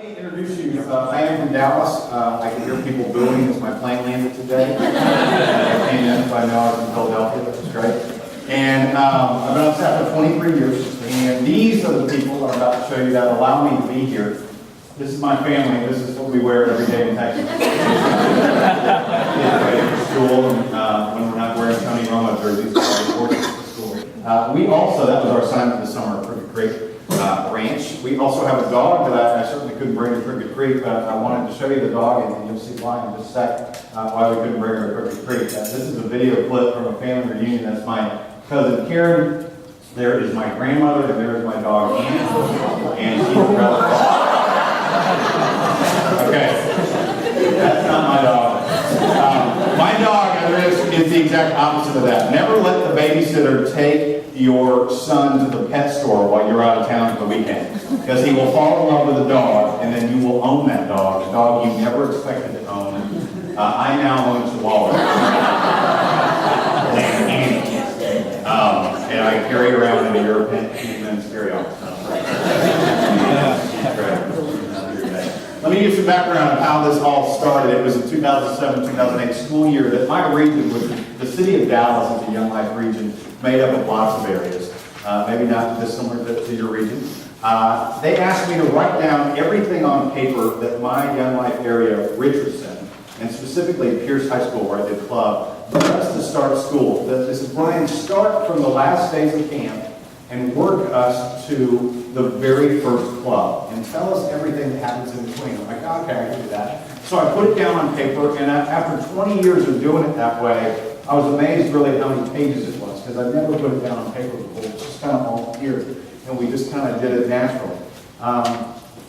Let me introduce you. I am from Dallas. I can hear people booing as my plane landed today. I came in, so I know I was in Philadelphia, which is great. And I've been on staff for 23 years. And these are the people I'm about to show you that allow me to be here. This is my family. This is what we wear every day in Texas. Ready for school, and when we're not wearing Tony Romo jerseys, for school. We also, that was our assignment this summer, Crooked Creek Ranch. We also have a dog that I certainly couldn't bring to Crooked Creek, but I wanted to show you the dog, and you'll see why in just a sec, why we couldn't bring her to Crooked Creek. This is a video clip from a family reunion. That's my cousin Karen. There is my grandmother, and there is my dog Anne. And she's a okay, that's not my dog. My dog is the exact opposite of that. Never let the babysitter take your son to the pet store while you're out of town for the weekend, because he will fall in love with the dog, and then you will own that dog, a dog you never expected to own. I now own a Chihuahua. And I carry around in a European men's carry-on. Let me give some background of how this all started. It was in 2007-2008 school year that my region, which the city of Dallas is a Young Life region made up of lots of areas, maybe not dissimilar to your region. They asked me to write down everything on paper that my Young Life area, Richardson, and specifically Pierce High School where I did club, for us to start school. This is Brian, start from the last days of camp and work us to the very first club and tell us everything that happens in between. I'm like, okay, I can do that. So I put it down on paper, and after 20 years of doing it that way, I was amazed really how many pages it was, because I've never put it down on paper before. It's just kind of all here, and we just kind of did it naturally.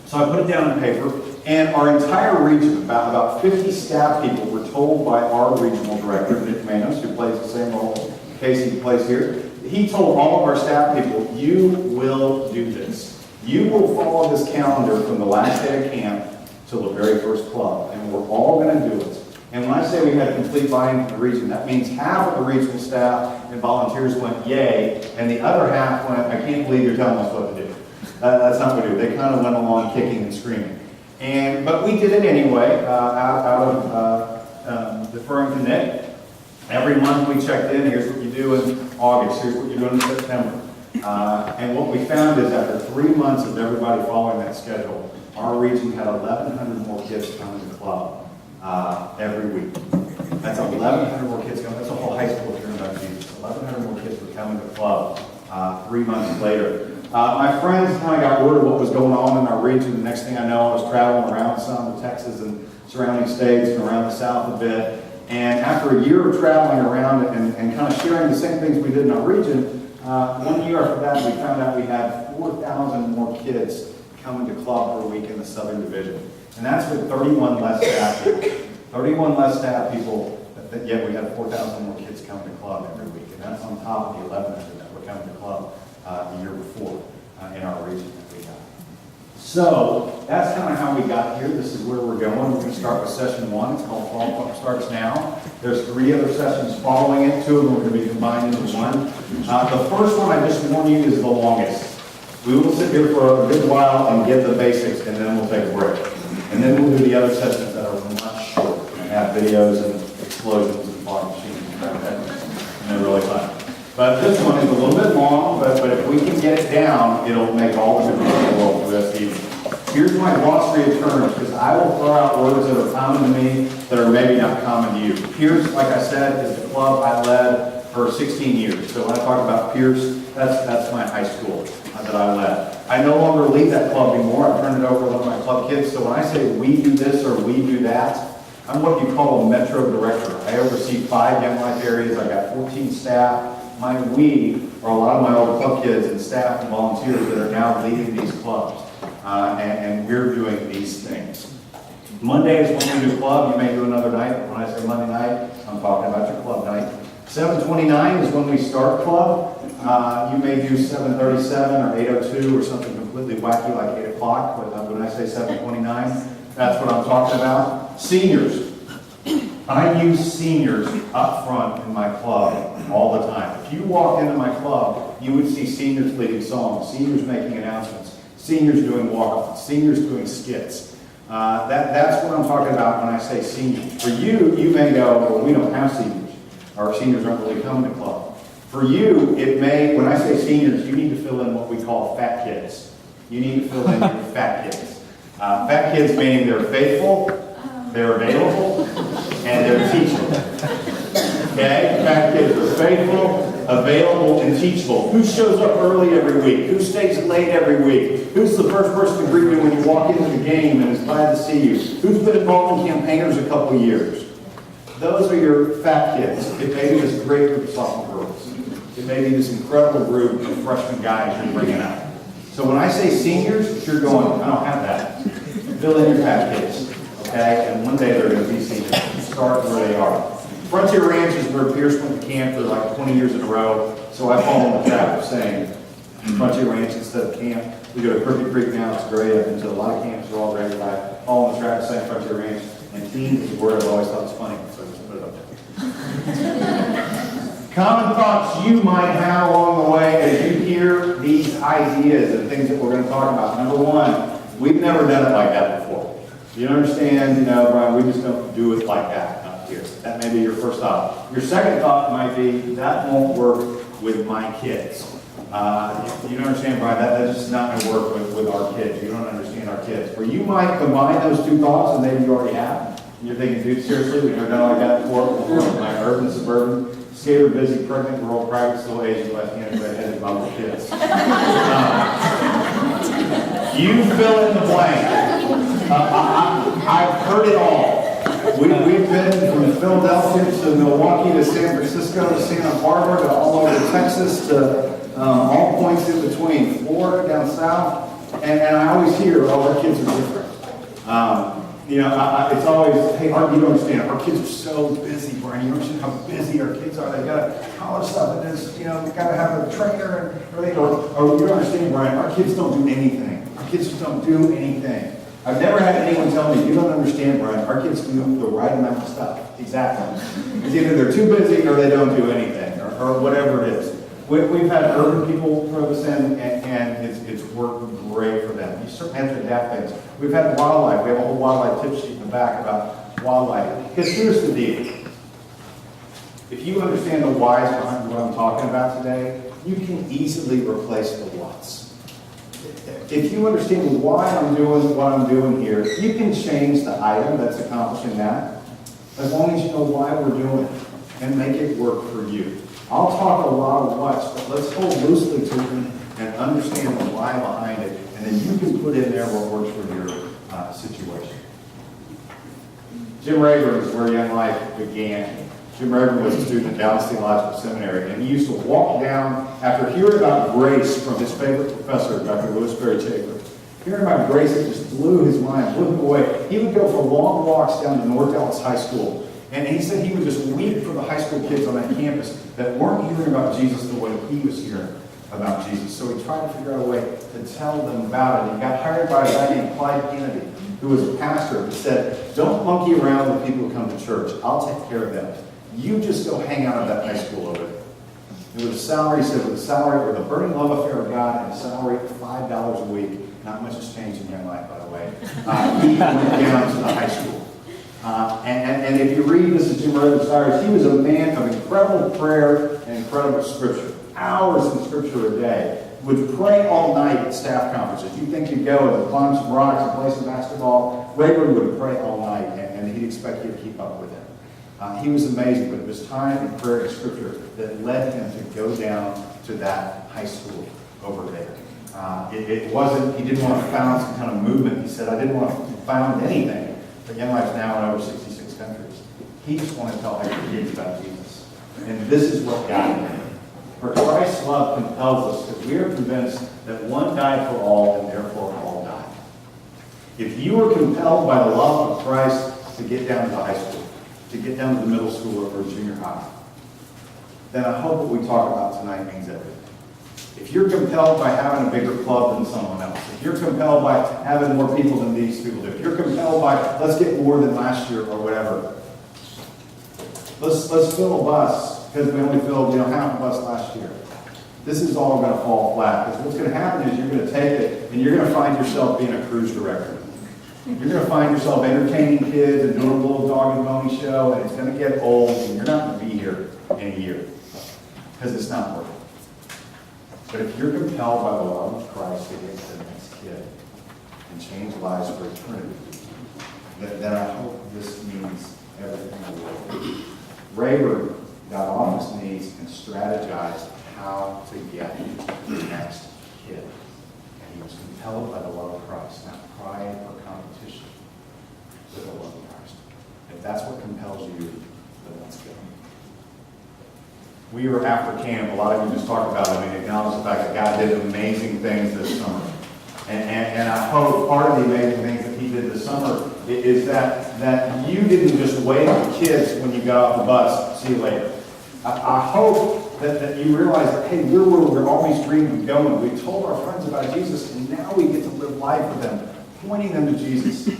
So I put it down on paper, and our entire region, about 50 staff people, were told by our regional director, Nick Manos, who plays the same role Casey plays here. He told all of our staff people, you will do this. You will follow this calendar from the last day of camp till the very first club, and we're all going to do it. And when I say we had complete buy-in from the region, that means half of the regional staff and volunteers went yay, and the other half went, I can't believe you're telling us what to do. That's not what we do. They kind of went along kicking and screaming. But we did it anyway, out of deferring to Nick. Every month we checked in, here's what you do in August, here's what you're doing in September. And what we found is after 3 months of everybody following that schedule, our region had 1,100 more kids coming to the club every week. That's 1,100 more kids coming. That's a whole high school here in Jesus. 1,100 more kids were coming to the club 3 months later. My friends kind of got word of what was going on in our region. The next thing I know, I was traveling around some of Texas and surrounding states and around the South a bit. And after a year of traveling around and kind of sharing the same things we did in our region, 1 year after that, we found out we had 4,000 more kids coming to club per week in the Southern Division. And that's with 31 less staff people. 31 less staff people, yet we had 4,000 more kids coming to club every week. And that's on top of the 1,100 that were coming to club the year before in our region that we got. So that's kind of how we got here. This is where we're going. We're going to start with session 1. It's called Fall Starts Now. There's 3 other sessions following it. 2 of them are going to be combined into one. The first one, I just warn you, is the longest. We will sit here for a good while and get the basics, and then we'll take a break. And then we'll do the other sessions that are much shorter and have videos and explosions and fog machines and they're really fun. But this one is a little bit long, but if we can get it down, it'll make all the difference in the world for this evening. Here's my glossary of terms, because I will throw out words that are common to me that are maybe not common to you. Pierce, like I said, is the club I led for 16 years. So when I talk about Pierce, that's my high school that I led. I no longer lead that club anymore. I've turned it over to one of my club kids. So when I say we do this or we do that, I'm what you call a metro director. I oversee 5 Young Life areas. I got 14 staff. My we are a lot of my old club kids and staff and volunteers that are now leading these clubs. And we're doing these things. Monday is when we do club. You may do another night. When I say Monday night, I'm talking about your club night. 7:29 is when we start club. You may do 7:37 or 8:02 or something completely wacky like 8 o'clock. But when I say 7:29, that's what I'm talking about. Seniors. I use seniors up front in my club all the time. If you walk into my club, you would see seniors leading songs, seniors making announcements, seniors doing walk-ons, seniors doing skits. That's what I'm talking about when I say seniors. For you, you may go, well, we don't have seniors. Our seniors aren't really coming to club. For you, it may, when I say seniors, you need to fill in what we call fat kids. You need to fill in your fat kids. Fat kids meaning they're faithful, they're available, and they're teachable. Okay? Fat kids are faithful, available, and teachable. Who shows up early every week? Who stays late every week? Who's the first person to greet you when you walk into the game and is glad to see you? Who's been involved in campaigners a couple of years? Those are your fat kids. It may be this great group of sophomore girls. It may be this incredible group of freshman guys you're bringing out. So when I say seniors, you're going, I don't have that. Fill in your fat kids. Okay? And one day they're going to be seniors. Start where they are. Frontier Ranch is where Pierce went to camp for like 20 years in a row. So I fall in the trap of saying Frontier Ranch instead of camp. We go to Crooked Creek now. It's great. I've been to a lot of camps. They're all great. I fall in the trap of saying Frontier Ranch. And teens is a word I've always thought was funny. So I just put it up there. Common thoughts you might have along the way as you hear these ideas and things that we're going to talk about. Number one, we've never done it like that before. You understand, Brian, we just don't do it like that up here. That may be your first thought. Your second thought might be, that won't work with my kids. You don't understand, Brian, that's just not going to work with our kids. You don't understand our kids. Or you might combine those two thoughts, and maybe you already have. And you're thinking, dude, seriously, we've never done it like that before. My urban, suburban, skater, busy, pregnant, rural, private, still Asian, Latino, redheaded, bubble kids. You fill in the blank. I've heard it all. We've been from Philadelphia to Milwaukee to San Francisco to Santa Barbara to all over Texas to all points in between, Florida down south. And I always hear, oh, our kids are different. It's always, hey, you don't understand, our kids are so busy, Brian. You don't understand how busy our kids are. They got to college stuff, and there's, we got to have a trainer and everything. Or you don't understand, Brian, our kids don't do anything. Our kids just don't do anything. I've never had anyone tell me, you don't understand, Brian, our kids do the right amount of stuff. Exactly. It's either they're too busy or they don't do anything, or whatever it is. We've had urban people throw this in, and it's worked great for them. You certainly have to adapt things. We've had wildlife. We have a whole wildlife tip sheet in the back about wildlife. Because here's the deal. If you understand the whys behind what I'm talking about today, you can easily replace the whats. If you understand why I'm doing what I'm doing here, you can change the item that's accomplishing that, as long as you know why we're doing it, and make it work for you. I'll talk a lot of what's, but let's hold loosely to them and understand the why behind it, and then you can put in there what works for your situation. Jim Rayburn is where Young Life began. Jim Rayburn was a student at Dallas Theological Seminary, and he used to walk down, after hearing about grace from his favorite professor, Dr. Louis Berry Chafer. Hearing about grace, it just blew his mind, blew him away. He would go for long walks down to North Dallas High School, and he said he would just weep for the high school kids on that campus that weren't hearing about Jesus the way he was hearing about Jesus. So he tried to figure out a way to tell them about it. He got hired by a guy named Clyde Kennedy, who was a pastor, who said, don't monkey around with people who come to church. I'll take care of them. You just go hang out at that high school over there. And with a salary, he said, with a salary, with a burning love affair of God and a salary of $5 a week, not much has changed in Young Life, by the way, he went down to the high school. And if you read, this is Jim Rayburn's diary, he was a man of incredible prayer and incredible scripture. Hours in scripture a day. Would pray all night at staff conferences. You think you'd go and climb some rocks and play some basketball. Rayburn would pray all night, and he'd expect you to keep up with him. He was amazing, but it was time in prayer and scripture that led him to go down to that high school over there. It wasn't, he didn't want to found some kind of movement. He said, I didn't want to found anything. But Young Life's now in over 66 countries. He just wanted to tell other kids about Jesus. And this is what got him. For Christ's love compels us, because we are convinced that one died for all, and therefore all died. If you are compelled by the love of Christ to get down to the high school, to get down to the middle school or junior high, then I hope what we talk about tonight means everything. If you're compelled by having a bigger club than someone else, if you're compelled by having more people than these people do, if you're compelled by, let's get more than last year or whatever, let's fill a bus, because we only filled half a bus last year. this is all going to fall flat. Because what's going to happen is you're going to take it and you're going to find yourself being a cruise director. You're going to find yourself entertaining kids and doing a little dog and pony show, and it's going to get old, and you're not going to be here in a year because it's not working. But if you're compelled by the love of Christ to get to the next kid and change lives for eternity, then I hope this means everything in the world. Rayburn got on his knees and strategized how to get to the next kid. And he was compelled by the love of Christ, not pride or competition, with the love of Christ. If that's what compels you, then let's go. We were after camp. A lot of you just talked about it. I mean, acknowledge the fact that God did amazing things this summer. And I hope part of the amazing things that he did this summer is that you didn't just wave at kids when you got off the bus, see you later. I hope that you realize that, hey, we're where we're always dreamed of going. We told our friends about Jesus, and now we get to live life with them, pointing them to Jesus,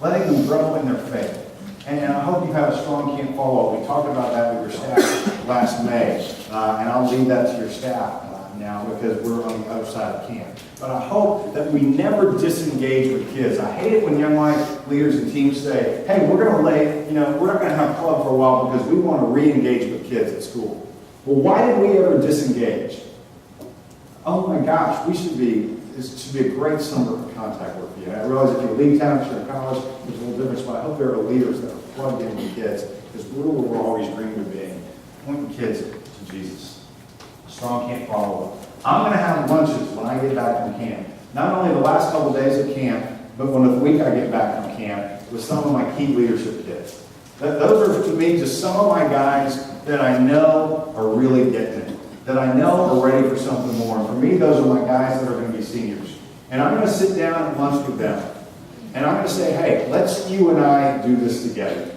letting them grow in their faith. And I hope you have a strong camp follow-up. We talked about that with your staff last May, and I'll leave that to your staff now because we're on the other side of camp. But I hope that we never disengage with kids. I hate it when young life leaders and teams say, hey, we're going to we're not going to have a club for a while because we want to re-engage with kids at school. Well, why did we ever disengage? Oh my gosh, this should be a great summer of contact work for you. And I realize if you leave town, if you're in college, there's a little difference, but I hope there are leaders that are plugged in with kids because we're where we're always dreaming of being, pointing kids to Jesus. Strong camp follow-up. I'm going to have lunches when I get back from camp. Not only the last couple of days of camp, but when the week I get back from camp with some of my key leadership kids. Those are, to me, just some of my guys that I know are really getting it, that I know are ready for something more. And for me, those are my guys that are going to be seniors. And I'm going to sit down at lunch with them. And I'm going to say, hey, let's you and I do this together.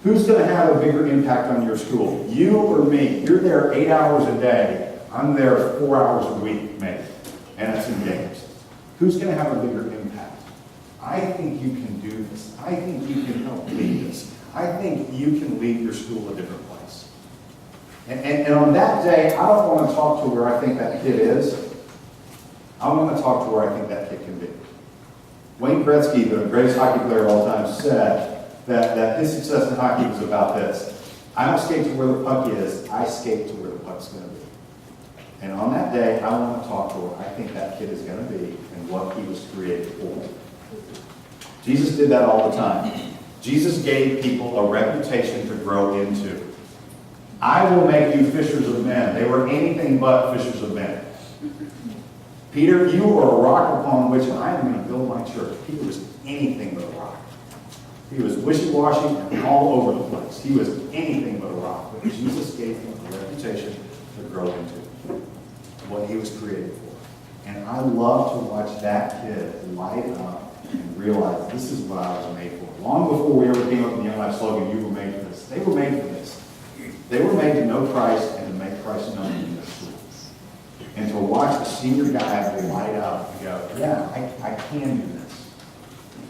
Who's going to have a bigger impact on your school? You or me? You're there 8 hours a day. I'm there 4 hours a week, maybe. And that's in games. Who's going to have a bigger impact? I think you can do this. I think you can help lead this. I think you can lead your school a different place. And on that day, I don't want to talk to where I think that kid is. I want to talk to where I think that kid can be. Wayne Gretzky, the greatest hockey player of all time, said that his success in hockey was about this. I don't skate to where the puck is. I skate to where the puck's going to be. And on that day, I want to talk to where I think that kid is going to be and what he was created for. Jesus did that all the time. Jesus gave people a reputation to grow into. I will make you fishers of men. They were anything but fishers of men. Peter, you are a rock upon which I am going to build my church. Peter was anything but a rock. He was wishy-washy and all over the place. He was anything but a rock. But Jesus gave him a reputation to grow into, what he was created for. And I love to watch that kid light up and realize this is what I was made for. Long before we ever came up with the Young Life slogan, you were made for this. They were made for this. They were made to know Christ and to make Christ known in their schools. And to watch the senior guy light up and go, yeah, I can do this.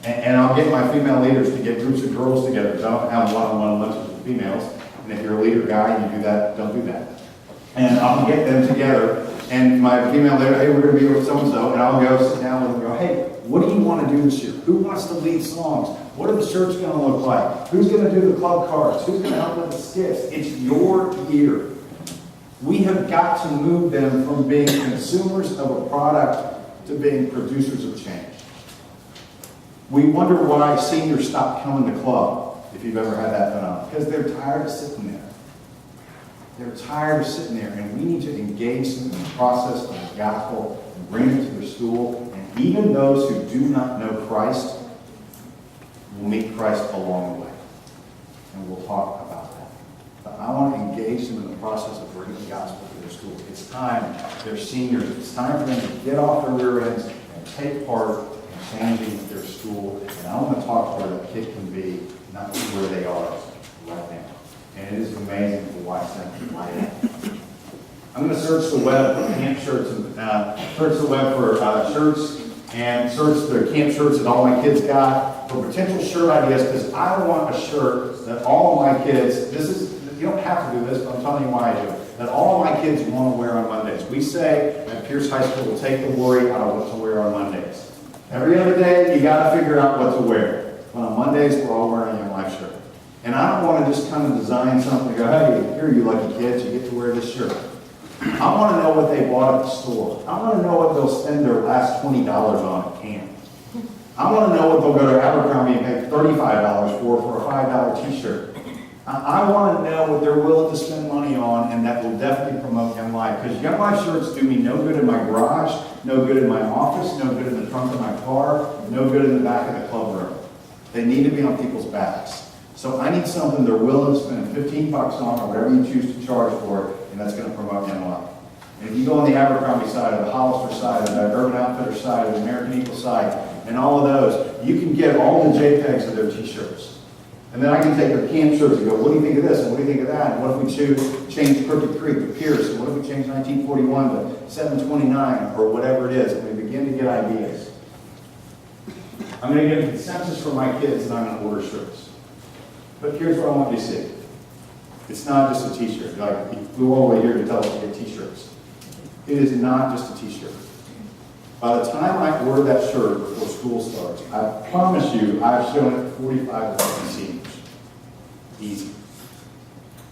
And I'll get my female leaders to get groups of girls together because I don't have one-on-one lunches with females. And if you're a leader guy and you do that, don't do that. And I'll get them together. And my female leader, hey, we're going to be with so-and-so. And I'll go sit down with them and go, hey, what do you want to do this year? Who wants to lead songs? What are the shirts going to look like? Who's going to do the club cards? Who's going to help with the skits? It's your year. We have got to move them from being consumers of a product to being producers of change. We wonder why seniors stop coming to club, if you've ever had that phenomenon, because they're tired of sitting there. They're tired of sitting there, and we need to engage them in the process of the gospel and bring them to their school. And even those who do not know Christ will meet Christ along the way. And we'll talk about that. But I want to engage them in the process of bringing the gospel to their schools. It's time, they're seniors, it's time for them to get off their rear ends and take part in changing their school. And I want to talk to where that kid can be, not where they are right now. And it is amazing to watch them light up. I'm going to search the web for camp shirts and search the web for shirts and search the camp shirts that all my kids got for potential shirt ideas because I want a shirt that all of my kids, you don't have to do this, but I'm telling you why I do. that all my kids want to wear on Mondays. We say at Pierce High School, we'll take the worry out of what to wear on Mondays. Every other day, you got to figure out what to wear. But on Mondays, we're all wearing a Young Life shirt. And I don't want to just kind of design something and go, hey, here you lucky kids, you get to wear this shirt. I want to know what they bought at the store. I want to know what they'll spend their last $20 on at camp. I want to know what they'll go to Abercrombie and pay $35 for a $5 t-shirt. I want to know what they're willing to spend money on, and that will definitely promote Young Life. Because Young Life shirts do me no good in my garage, no good in my office, no good in the trunk of my car, no good in the back of the club room. They need to be on people's backs. So I need something they're willing to spend 15 bucks on, or whatever you choose to charge for it, and that's going to promote Young Life. And if you go on the Abercrombie side, or the Hollister side, or the Urban Outfitter side, or the American Eagle side, and all of those, you can get all the JPEGs of their t-shirts. And then I can take their camp shirts and go, what do you think of this, and what do you think of that, and what if we change Crooked Creek to Pierce, and what if we change 1941 to 729, or whatever it is, and we begin to get ideas. I'm going to get a consensus from my kids, and I'm going to order shirts. But here's what I want you to see. It's not just a t-shirt. Like, you flew all the way here to tell us to get t-shirts. It is not just a t-shirt. By the time I order that shirt before school starts, I promise you, I've shown it to 45 to 50 seniors. Easy.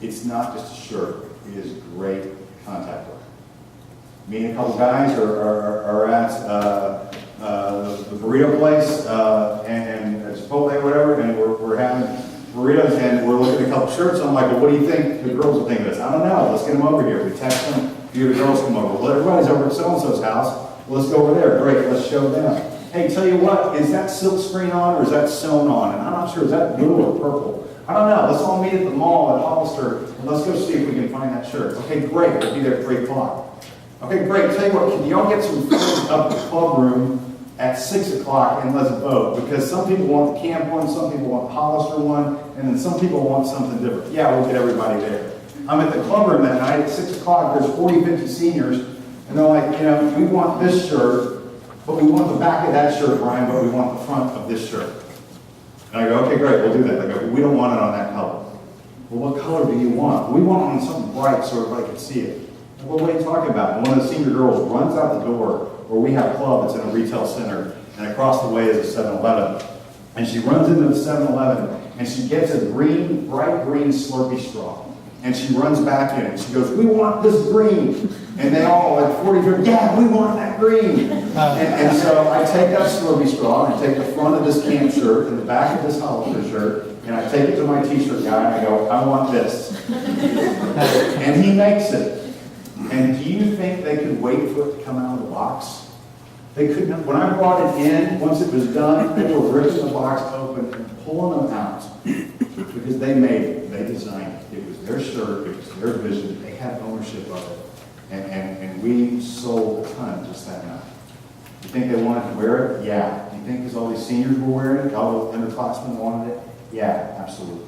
It's not just a shirt. It is great contact wear. Me and a couple guys are at the burrito place and Chipotle or whatever, and we're having burritos, and we're looking at a couple shirts. I'm like, well, what do you think the girls will think of this? I don't know. Let's get them over here. We text them. A few of the girls come over. Well, everybody's over at so-and-so's house. Well, let's go over there. Great. Let's show them. Hey, tell you what, is that silk screen on or is that sewn on? And I'm not sure. Is that blue or purple? I don't know. Let's all meet at the mall at Hollister, and let's go see if we can find that shirt. Okay, great. We'll be there at 3 o'clock. Okay, great. Tell you what, can y'all get some friends up at the club room at 6 o'clock and let's vote? Because some people want the camp one, some people want the Hollister one, and then some people want something different. Yeah, we'll get everybody there. I'm at the club room that night at 6 o'clock. There's 40, 50 seniors, and they're like, you know, we want this shirt, but we want the back of that shirt, Brian, but we want the front of this shirt. And I go, okay, great, we'll do that. They go, we don't want it on that color. Well, what color do you want? We want it on something bright so everybody can see it. Well, what are you talking about? And one of the senior girls runs out the door where we have a club that's in a retail center, and across the way is a 7-Eleven. And she runs into the 7-Eleven, and she gets a green, bright green Slurpee straw. And she runs back in, and she goes, we want this green. And they all, like 40 people, yeah, we want that green. And so I take that Slurpee straw, and I take the front of this camp shirt and the back of this Hollister shirt, and I take it to my t-shirt guy, and I go, I want this. And he makes it. And do you think they could wait for it to come out of the box? They couldn't. When I brought it in, once it was done, they were ripping the box open and pulling them out. Because they made it, they designed it. It was their shirt, it was their vision, they had ownership of it. And we sold a ton just that night. You think they wanted to wear it? Yeah. Do you think because all these seniors were wearing it, all the underclassmen wanted it? Yeah, absolutely.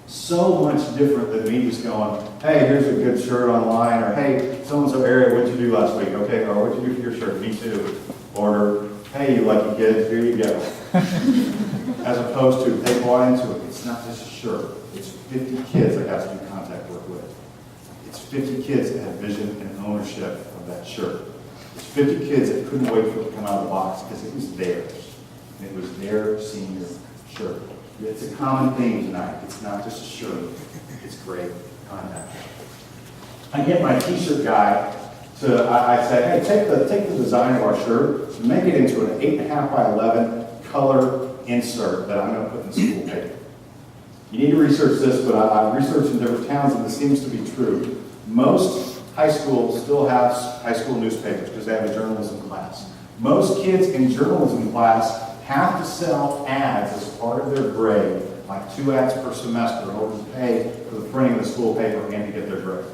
So much different than me just going, hey, here's a good shirt online, or hey, so-and-so area, what'd you do last week? Okay, or what'd you do for your shirt? Me too. Or, hey, you lucky kids, here you go. As opposed to, they bought into it. It's not just a shirt. It's 50 kids I got to do contact work with. It's 50 kids that had vision and ownership of that shirt. It's 50 kids that couldn't wait for it to come out of the box because it was theirs. And it was their senior shirt. It's a common theme tonight. It's not just a shirt. It's great contact. I get my t-shirt guy to, I say, hey, take the design of our shirt and make it into an 8.5 by 11 color insert that I'm going to put in school paper. You need to research this, but I've researched in different towns, and this seems to be true. Most high schools still have high school newspapers because they have a journalism class. Most kids in journalism class have to sell ads as part of their grade, like 2 ads per semester, in order to pay for the printing of the school paper and to get their grade.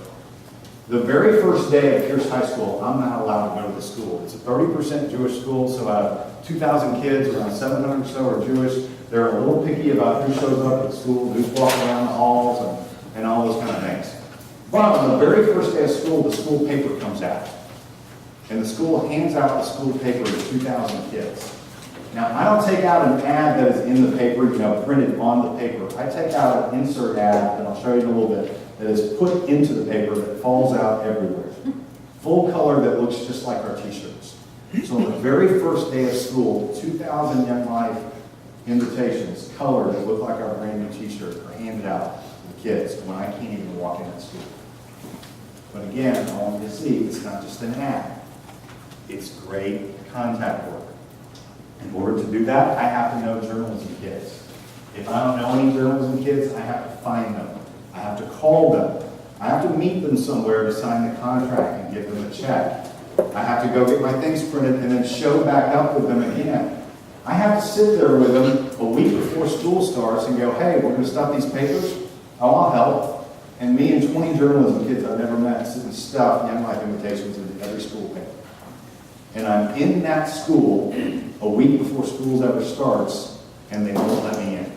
The very first day at Pierce High School, I'm not allowed to go to the school. It's a 30% Jewish school, so out of 2,000 kids, around 700 or so are Jewish. They're a little picky about who shows up at school, who's walking around the halls, and all those kind of things. But on the very first day of school, the school paper comes out. And the school hands out the school paper to 2,000 kids. Now, I don't take out an ad that is in the paper, printed on the paper. I take out an insert ad, and I'll show you in a little bit, that is put into the paper that falls out everywhere. Full color that looks just like our t-shirts. So on the very first day of school, 2,000 Young Life invitations, colored that look like our brand new t-shirt, are handed out to the kids when I can't even walk in that school. But again, I want you to see, it's not just an ad. It's great contact work. In order to do that, I have to know journalism kids. If I don't know any journalism kids, I have to find them. I have to call them. I have to meet them somewhere to sign the contract and give them a check. I have to go get my things printed and then show back up with them again. I have to sit there with them a week before school starts and go, hey, we're going to stuff these papers. Oh, I'll help. And me and 20 journalism kids I've never met sit and stuff Young Life invitations into every school paper. And I'm in that school a week before school ever starts, and they won't let me in.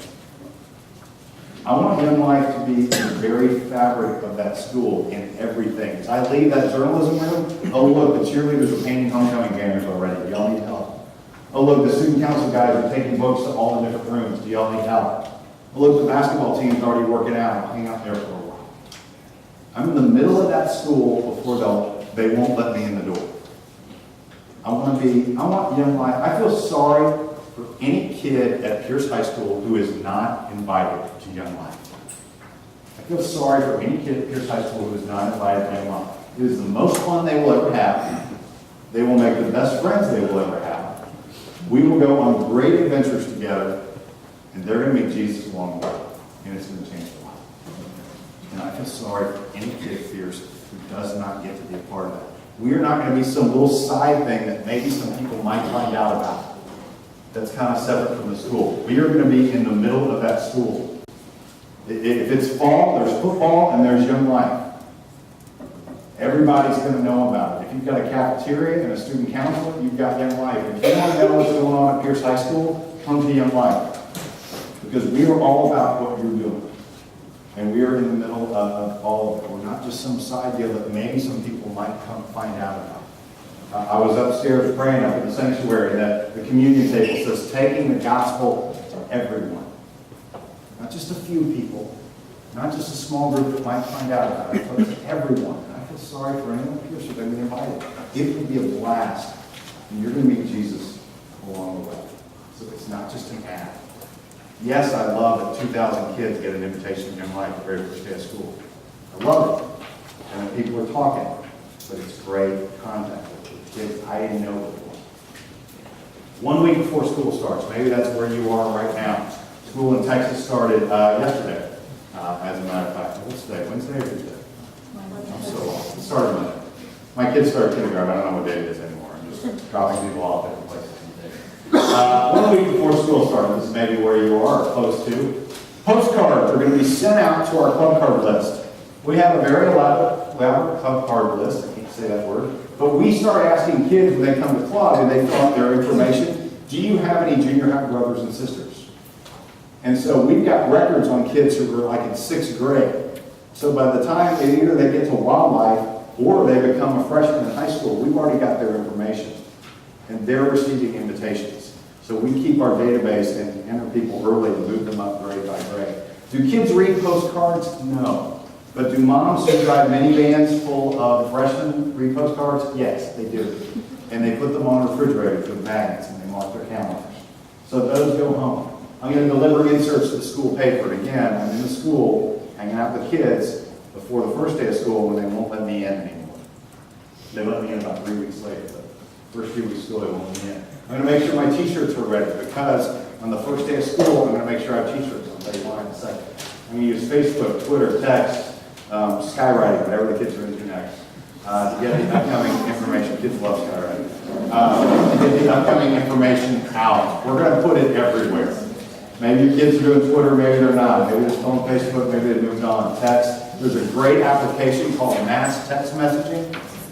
I want Young Life to be in the very fabric of that school in everything. As I leave that journalism room, oh look, the cheerleaders are painting homecoming banners already. Do y'all need help? Oh look, the student council guys are taking books to all the different rooms. Do y'all need help? Oh look, the basketball team's already working out. I'll hang out there for a while. I'm in the middle of that school before they won't let me in the door. I want Young Life. I feel sorry for any kid at Pierce High School who is not invited to Young Life. I feel sorry for any kid at Pierce High School who is not invited to Young Life. It is the most fun they will ever have. They will make the best friends they will ever have. We will go on great adventures together, and they're going to meet Jesus along the way, and it's going to change their life. And I feel sorry for any kid at Pierce who does not get to be a part of that. We are not going to be some little side thing that maybe some people might find out about. That's kind of separate from the school. We are going to be in the middle of that school. If it's fall, there's football and there's Young Life. Everybody's going to know about it. If you've got a cafeteria and a student council, you've got Young Life. If you want to know what's going on at Pierce High School, come to Young Life. Because we are all about what you're doing. And we are in the middle of all of it. We're not just some side deal that maybe some people might come find out about. I was upstairs praying up in the sanctuary that the communion table says, taking the gospel to everyone. Not just a few people, not just a small group that might find out about it, but to everyone. And I feel sorry for anyone here who's going to be invited. It will be a blast, and you're going to meet Jesus along the way. So it's not just an ad. Yes, I love that 2,000 kids get an invitation to Young Life the very first day of school. I love it. And when people are talking, but it's great contact with kids I didn't know before. 1 week before school starts, maybe that's where you are right now. School in Texas started yesterday, as a matter of fact. What's today, Wednesday or Tuesday? I'm so lost. It started Monday. My kids started kindergarten. I don't know what day it is anymore. I'm just dropping people off different places. 1 week before school started, this is maybe where you are or close to. Postcards are going to be sent out to our club card list. We have a very elaborate club card list. I can't say that word. But we start asking kids when they come to club and they fill out their information, do you have any junior high brothers and sisters? And so we've got records on kids who were like in 6th grade. So by the time either they get to wildlife or they become a freshman in high school, we've already got their information. And they're receiving invitations. So we keep our database and enter people early and move them up grade by grade. Do kids read postcards? No. But do moms who drive minivans full of freshmen read postcards? Yes, they do. And they put them on refrigerators with magnets and they mark their calendars. So those go home. I'm going to deliver inserts to the school paper. Again, I'm in the school hanging out with kids before the first day of school when they won't let me in anymore. They let me in about 3 weeks later. First few weeks of school, they won't let me in. I'm going to make sure my t-shirts are ready because on the first day of school, I'm going to make sure I have t-shirts. I'll tell you why in a second. I'm going to use Facebook, Twitter, text, skywriting, whatever the kids are into next, to get the upcoming information. Kids love skywriting. To get the upcoming information out. We're going to put it everywhere. Maybe your kids are doing Twitter, maybe they're not. Maybe they're still on Facebook, maybe they moved on. Text. There's a great application called mass text messaging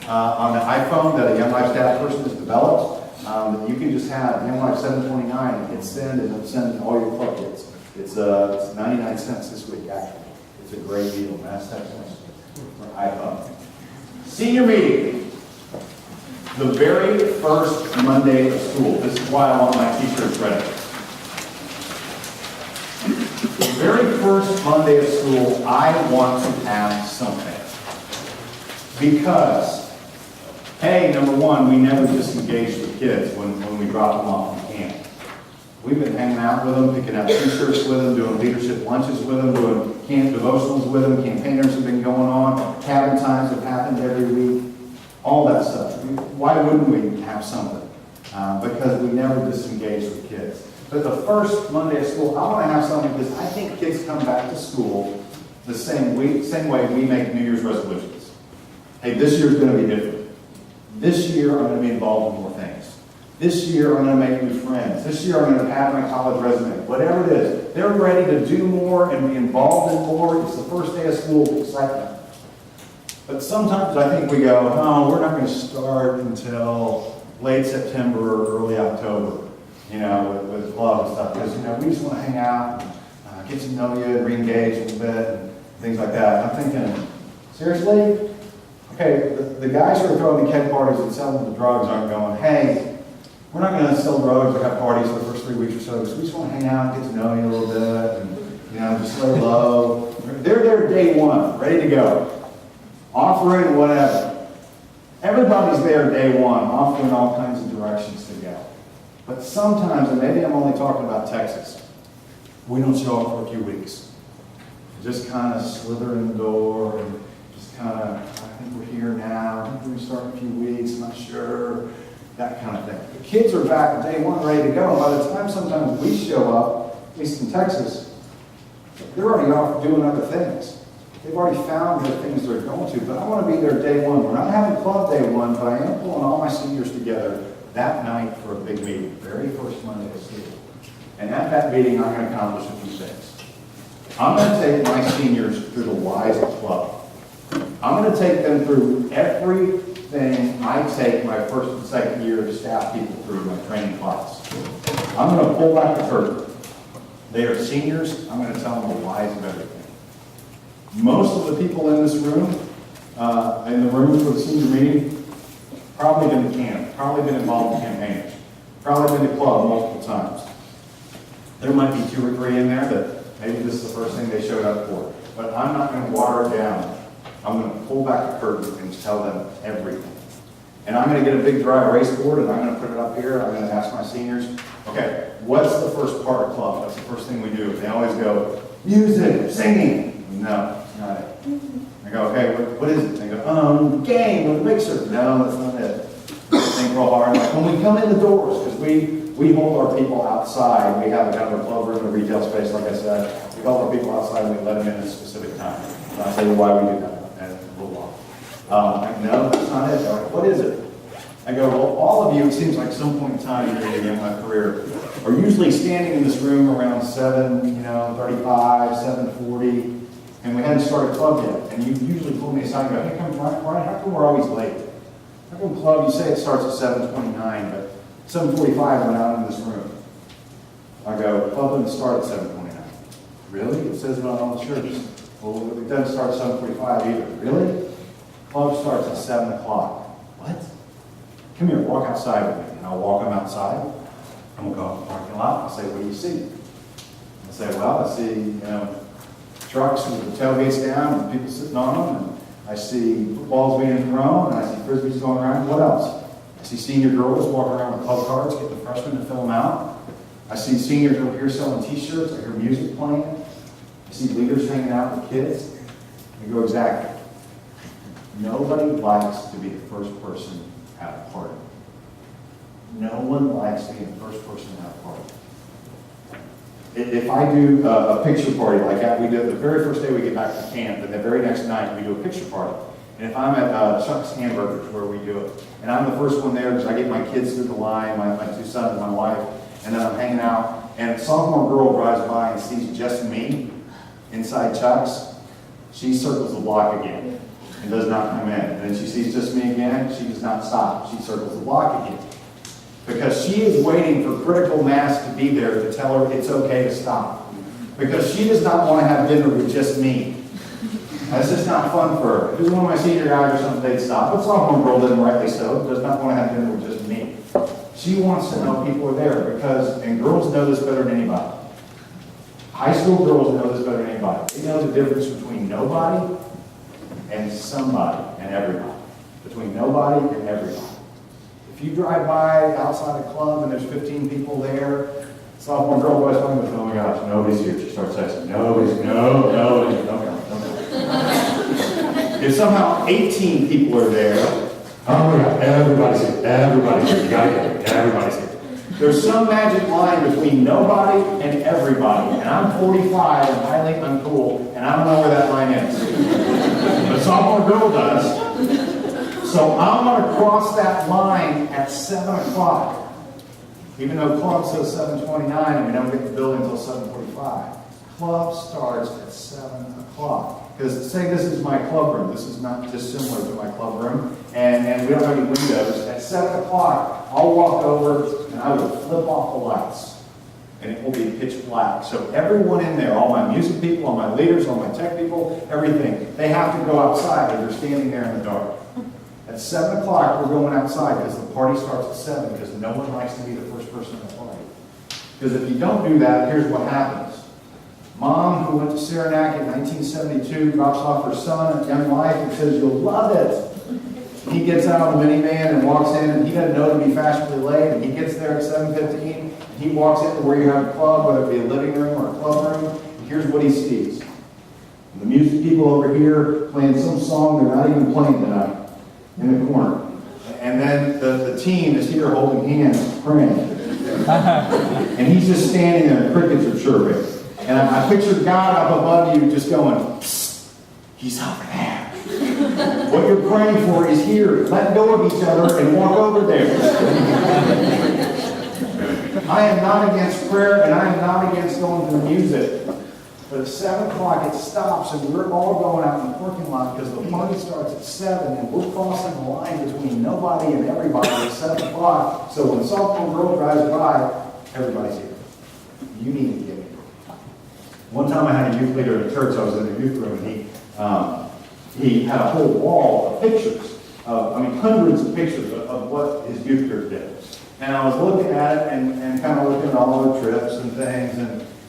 on the iPhone that a Young Life staff person has developed. That you can just have Young Life 729 and hit send and it'll send all your club kids. It's 99 cents this week, actually. It's a great deal, mass text messaging for iPhone. Senior meeting. The very first Monday of school. This is why I want my t-shirts ready. The very first Monday of school, I want to have something. Because, hey, number one, we never disengage with kids when we drop them off in camp. We've been hanging out with them, picking up t-shirts with them, doing leadership lunches with them, doing camp devotionals with them, campaigners have been going on, cabin times have happened every week, all that stuff. Why wouldn't we have something? Because we never disengage with kids. But the first Monday of school, I want to have something because I think kids come back to school the same way we make New Year's resolutions. Hey, this year's going to be different. This year I'm going to be involved in more things. This year I'm going to make new friends. This year I'm going to add my college resume. Whatever it is, they're ready to do more and be involved in more. It's the first day of school, excitement. But sometimes I think we go, oh, we're not going to start until late September or early October. With club and stuff, because, we just want to hang out, and, get to know you, re-engage a little bit, and things like that. I'm thinking, seriously? Okay, the guys who are throwing the keg parties and selling the drugs aren't going, hey, we're not going to sell drugs or have parties for the first 3 weeks or so, because we just want to hang out, get to know you a little bit, and, just lay low. They're there day one, ready to go, offering whatever. Everybody's there day one, offering all kinds of directions to go. But sometimes, and maybe I'm only talking about Texas, we don't show up for a few weeks. We just kind of slither in the door and just kind of, I think we're here now, I think we start in a few weeks, I'm not sure, that kind of thing. The kids are back day one ready to go. By the time sometimes we show up, at least in Texas, they're already off doing other things. They've already found the things they're going to, but I want to be there day one. We're not having club day one, but I am pulling all my seniors together that night for a big meeting, very first Monday of school. And at that meeting, I'm going to accomplish a few things. I'm going to take my seniors through the whys of club. I'm going to take them through everything I take my first and second year staff people through my training class. I'm going to pull back the curtain. They are seniors. I'm going to tell them the whys of everything. Most of the people in this room, in the room for the senior meeting, probably been to camp, probably been involved in campaigns, probably been to club multiple times. There might be 2 or 3 in there that maybe this is the first thing they showed up for. But I'm not going to water it down. I'm going to pull back the curtain and tell them everything. And I'm going to get a big dry erase board and I'm going to put it up here. I'm going to ask my seniors, okay, what's the first part of club? That's the first thing we do. They always go, music, singing. No, it's not it. I go, okay, what is it? They go, game with a mixer. No, that's not it. Think real hard. Like when we come in the doors, because we hold our people outside. We have a kind of a club room, a retail space, like I said. We hold our people outside and we let them in at a specific time. And I'll tell you why we do that in a little while. No, that's not it. Like, what is it? I go, well, all of you, it seems like some point in time in my career, are usually standing in this room around 7:35, 7:40. And we hadn't started club yet. And you usually pull me aside and go, hey, Ryan, how come we're always late? How come club, you say it starts at 7:29, but 7:45 we're out in this room. I go, club doesn't start at 7:29. Really? It says it on all the shirts. Well, it doesn't start at 7:45 either. Really? Club starts at 7 o'clock. What? Come here, walk outside with me. And I'll walk them outside. And we'll go out in the parking lot. I'll say, what do you see? I'll say, well, I see, trucks with the tailgates down and people sitting on them, and I see footballs being thrown, and I see frisbees going around. What else? I see senior girls walking around with club cards, get the freshmen to fill them out. I see seniors over here selling t-shirts. I hear music playing. I see leaders hanging out with kids. I go, exactly. Nobody likes to be the first person at a party. No one likes being the first person at a party. If I do a picture party like that, we do the very first day we get back to camp, and the very next night we do a picture party. And if I'm at Chuck's Hamburgers where we do it, and I'm the first one there because I get my kids through the line, my 2 sons and my wife, and then I'm hanging out, and a sophomore girl drives by and sees just me inside Chuck's, she circles the block again and does not come in. And then she sees just me again, she does not stop. She circles the block again. Because she is waiting for critical mass to be there to tell her it's okay to stop. Because she does not want to have dinner with just me. That's just not fun for her. If it was one of my senior guys or something, they'd stop. But sophomore girl doesn't, rightly so, does not want to have dinner with just me. She wants to know people are there because, and girls know this better than anybody, High school girls know this better than anybody. They know the difference between nobody and somebody and everybody. Between nobody and everybody. If you drive by outside a club and there's 15 people there, sophomore girl goes home with, oh my gosh, nobody's here. She starts texting, nobody's. If somehow 18 people are there, oh my God, everybody's here, you gotta get it, everybody's here. There's some magic line between nobody and everybody, and I'm 45 and highly uncool, and I don't know where that line is. But sophomore girl does. So I'm going to cross that line at 7 o'clock. Even though club says 7:29 and we don't get to the building until 7:45. Club starts at 7 o'clock. Because say this is my club room. This is not dissimilar to my club room. And we don't have any windows. At 7 o'clock, I'll walk over and I will flip off the lights. And it will be pitch black. So everyone in there, all my music people, all my leaders, all my tech people, everything, they have to go outside if they're standing there in the dark. At 7 o'clock, we're going outside because the party starts at 7 because no one likes to be the first person in the party. Because if you don't do that, here's what happens. Mom, who went to Saranac in 1972, drops off her son at Young Life and says, you'll love it. He gets out of the minivan and walks in, and he doesn't know to be fashionably late, and he gets there at 7:15, and he walks into where you have a club, whether it be a living room or a club room, and here's what he sees. The music people over here playing some song they're not even playing tonight. In the corner. And then the team is here holding hands, praying. And he's just standing there and crickets are chirping. And I picture God up above you just going, psst, he's over there. What you're praying for is here. Let go of each other and walk over there. I am not against prayer and I am not against going to the music. But at 7 o'clock it stops and we're all going out in the parking lot because the party starts at 7 and we're crossing the line between nobody and everybody at 7 o'clock. So when a sophomore girl drives by, everybody's here. You need to get here. One time I had a youth leader at a church. I was in the youth room and he had a whole wall of pictures, hundreds of pictures of what his youth group did. And I was looking at it and kind of looking at all the trips and things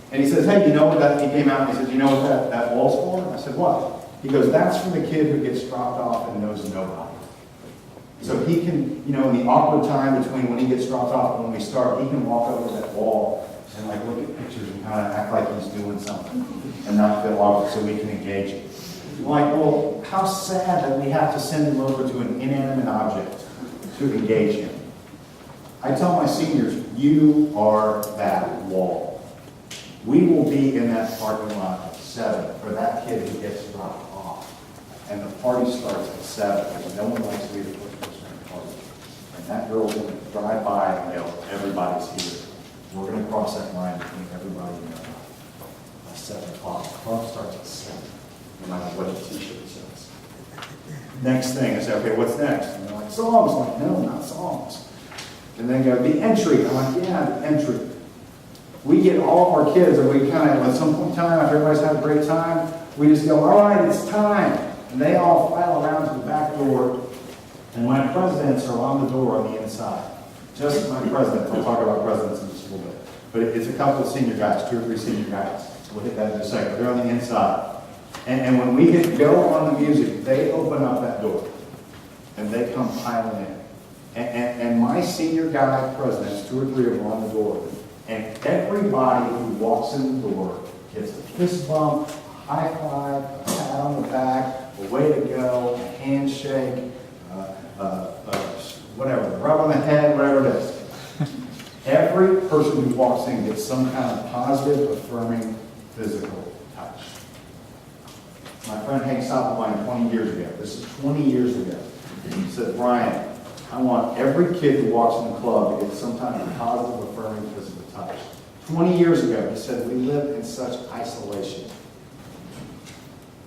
and he says, hey, you know what that, he came out and he said, you know what that wall's for? I said, what? He goes, that's for the kid who gets dropped off and knows nobody. So he can, in the awkward time between when he gets dropped off and when we start, he can walk over that wall and like look at pictures and kind of act like he's doing something and not feel awkward so we can engage him. Like, well, how sad that we have to send him over to an inanimate object to engage him. I tell my seniors, you are that wall. We will be in that parking lot at 7 for that kid who gets dropped off. And the party starts at 7 because no one likes to be the first person in the party. And that girl's going to drive by and go, everybody's here. We're going to cross that line between everybody and nobody. At 7 o'clock. The club starts at 7, no matter what the t-shirt says. Next thing, I say, okay, what's next? And they're like, songs. I'm like, no, not songs. And then go, the entry. I'm like, yeah, the entry. We get all of our kids, and we kind of, at some point in time, after everybody's had a great time, we just go, all right, it's time. And they all file around to the back door, and my presidents are on the door on the inside. Just my presidents. I'll talk about presidents in just a little bit. But it's a couple of senior guys, 2 or 3 senior guys. We'll hit that in a second. They're on the inside. And when we hit go on the music, they open up that door, and they come piling in. And my senior guy presidents, 2 or 3 of them are on the door. And everybody who walks in the door gets a fist bump, a high five, a pat on the back, a way to go, a handshake, whatever, rub on the head, whatever it is. Every person who walks in gets some kind of positive, affirming, physical touch. My friend Hank stopped by 20 years ago. This is 20 years ago. He said, Brian, I want every kid who walks in the club to get some kind of positive, affirming, physical touch. 20 years ago, he said, we live in such isolation.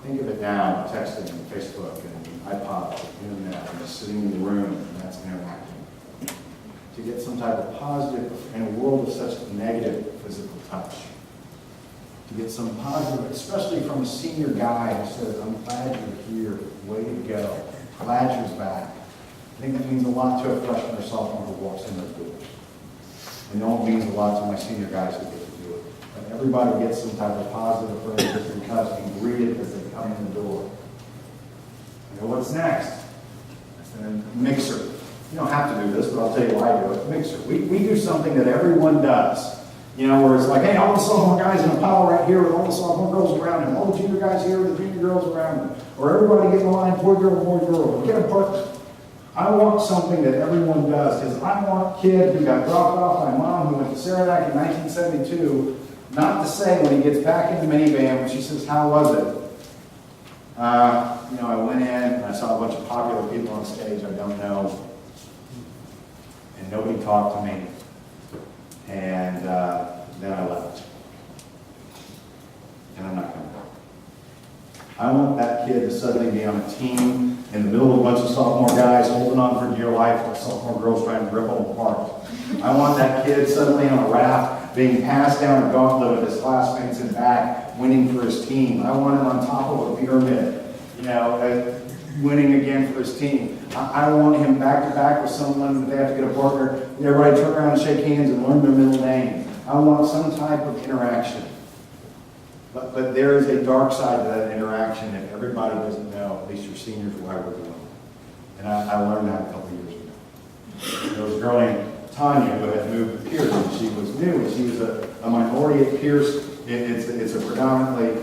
Think of it now, texting and Facebook and iPod and internet and just sitting in the room and that's interacting. To get some type of positive, in a world of such negative physical touch. To get some positive, especially from a senior guy who says, I'm glad you're here, way to go, glad you're back. I think that means a lot to a freshman or sophomore who walks in those doors. And it all means a lot to my senior guys who get to do it and everybody gets some type of positive affirmative and touch and greeted as they come in the door. You know, what's next? And then mixer. You don't have to do this, but I'll tell you why I do it. Mixer. We do something that everyone does. You know, where it's like, hey, all the sophomore guys in a pile right here with all the sophomore girls around them, all the junior guys here with the junior girls around them, or everybody get in line, boy, girl, get a partner. I want something that everyone does, because I want kid who got dropped off by mom who went to Saranac in 1972 not to say when he gets back in the minivan when she says, how was it? You know, I went in and I saw a bunch of popular people on stage I don't know, and nobody talked to me. And then I left. And I'm not coming back. I want that kid to suddenly be on a team in the middle of a bunch of sophomore guys holding on for dear life while sophomore girls trying to rip them apart. I want that kid suddenly on a raft being passed down a gauntlet with his classmates and back, winning for his team. I want him on top of a pyramid, you know, winning again for his team. I want him back to back with someone that they have to get a partner. Everybody turn around and shake hands and learn their middle name. I want some type of interaction. But there is a dark side to that interaction that everybody doesn't know, at least your seniors will ever know. And I learned that a couple years ago. There was a girl named Tanya who had moved to Pierce, and she was new, and she was a minority at Pierce. It's a predominantly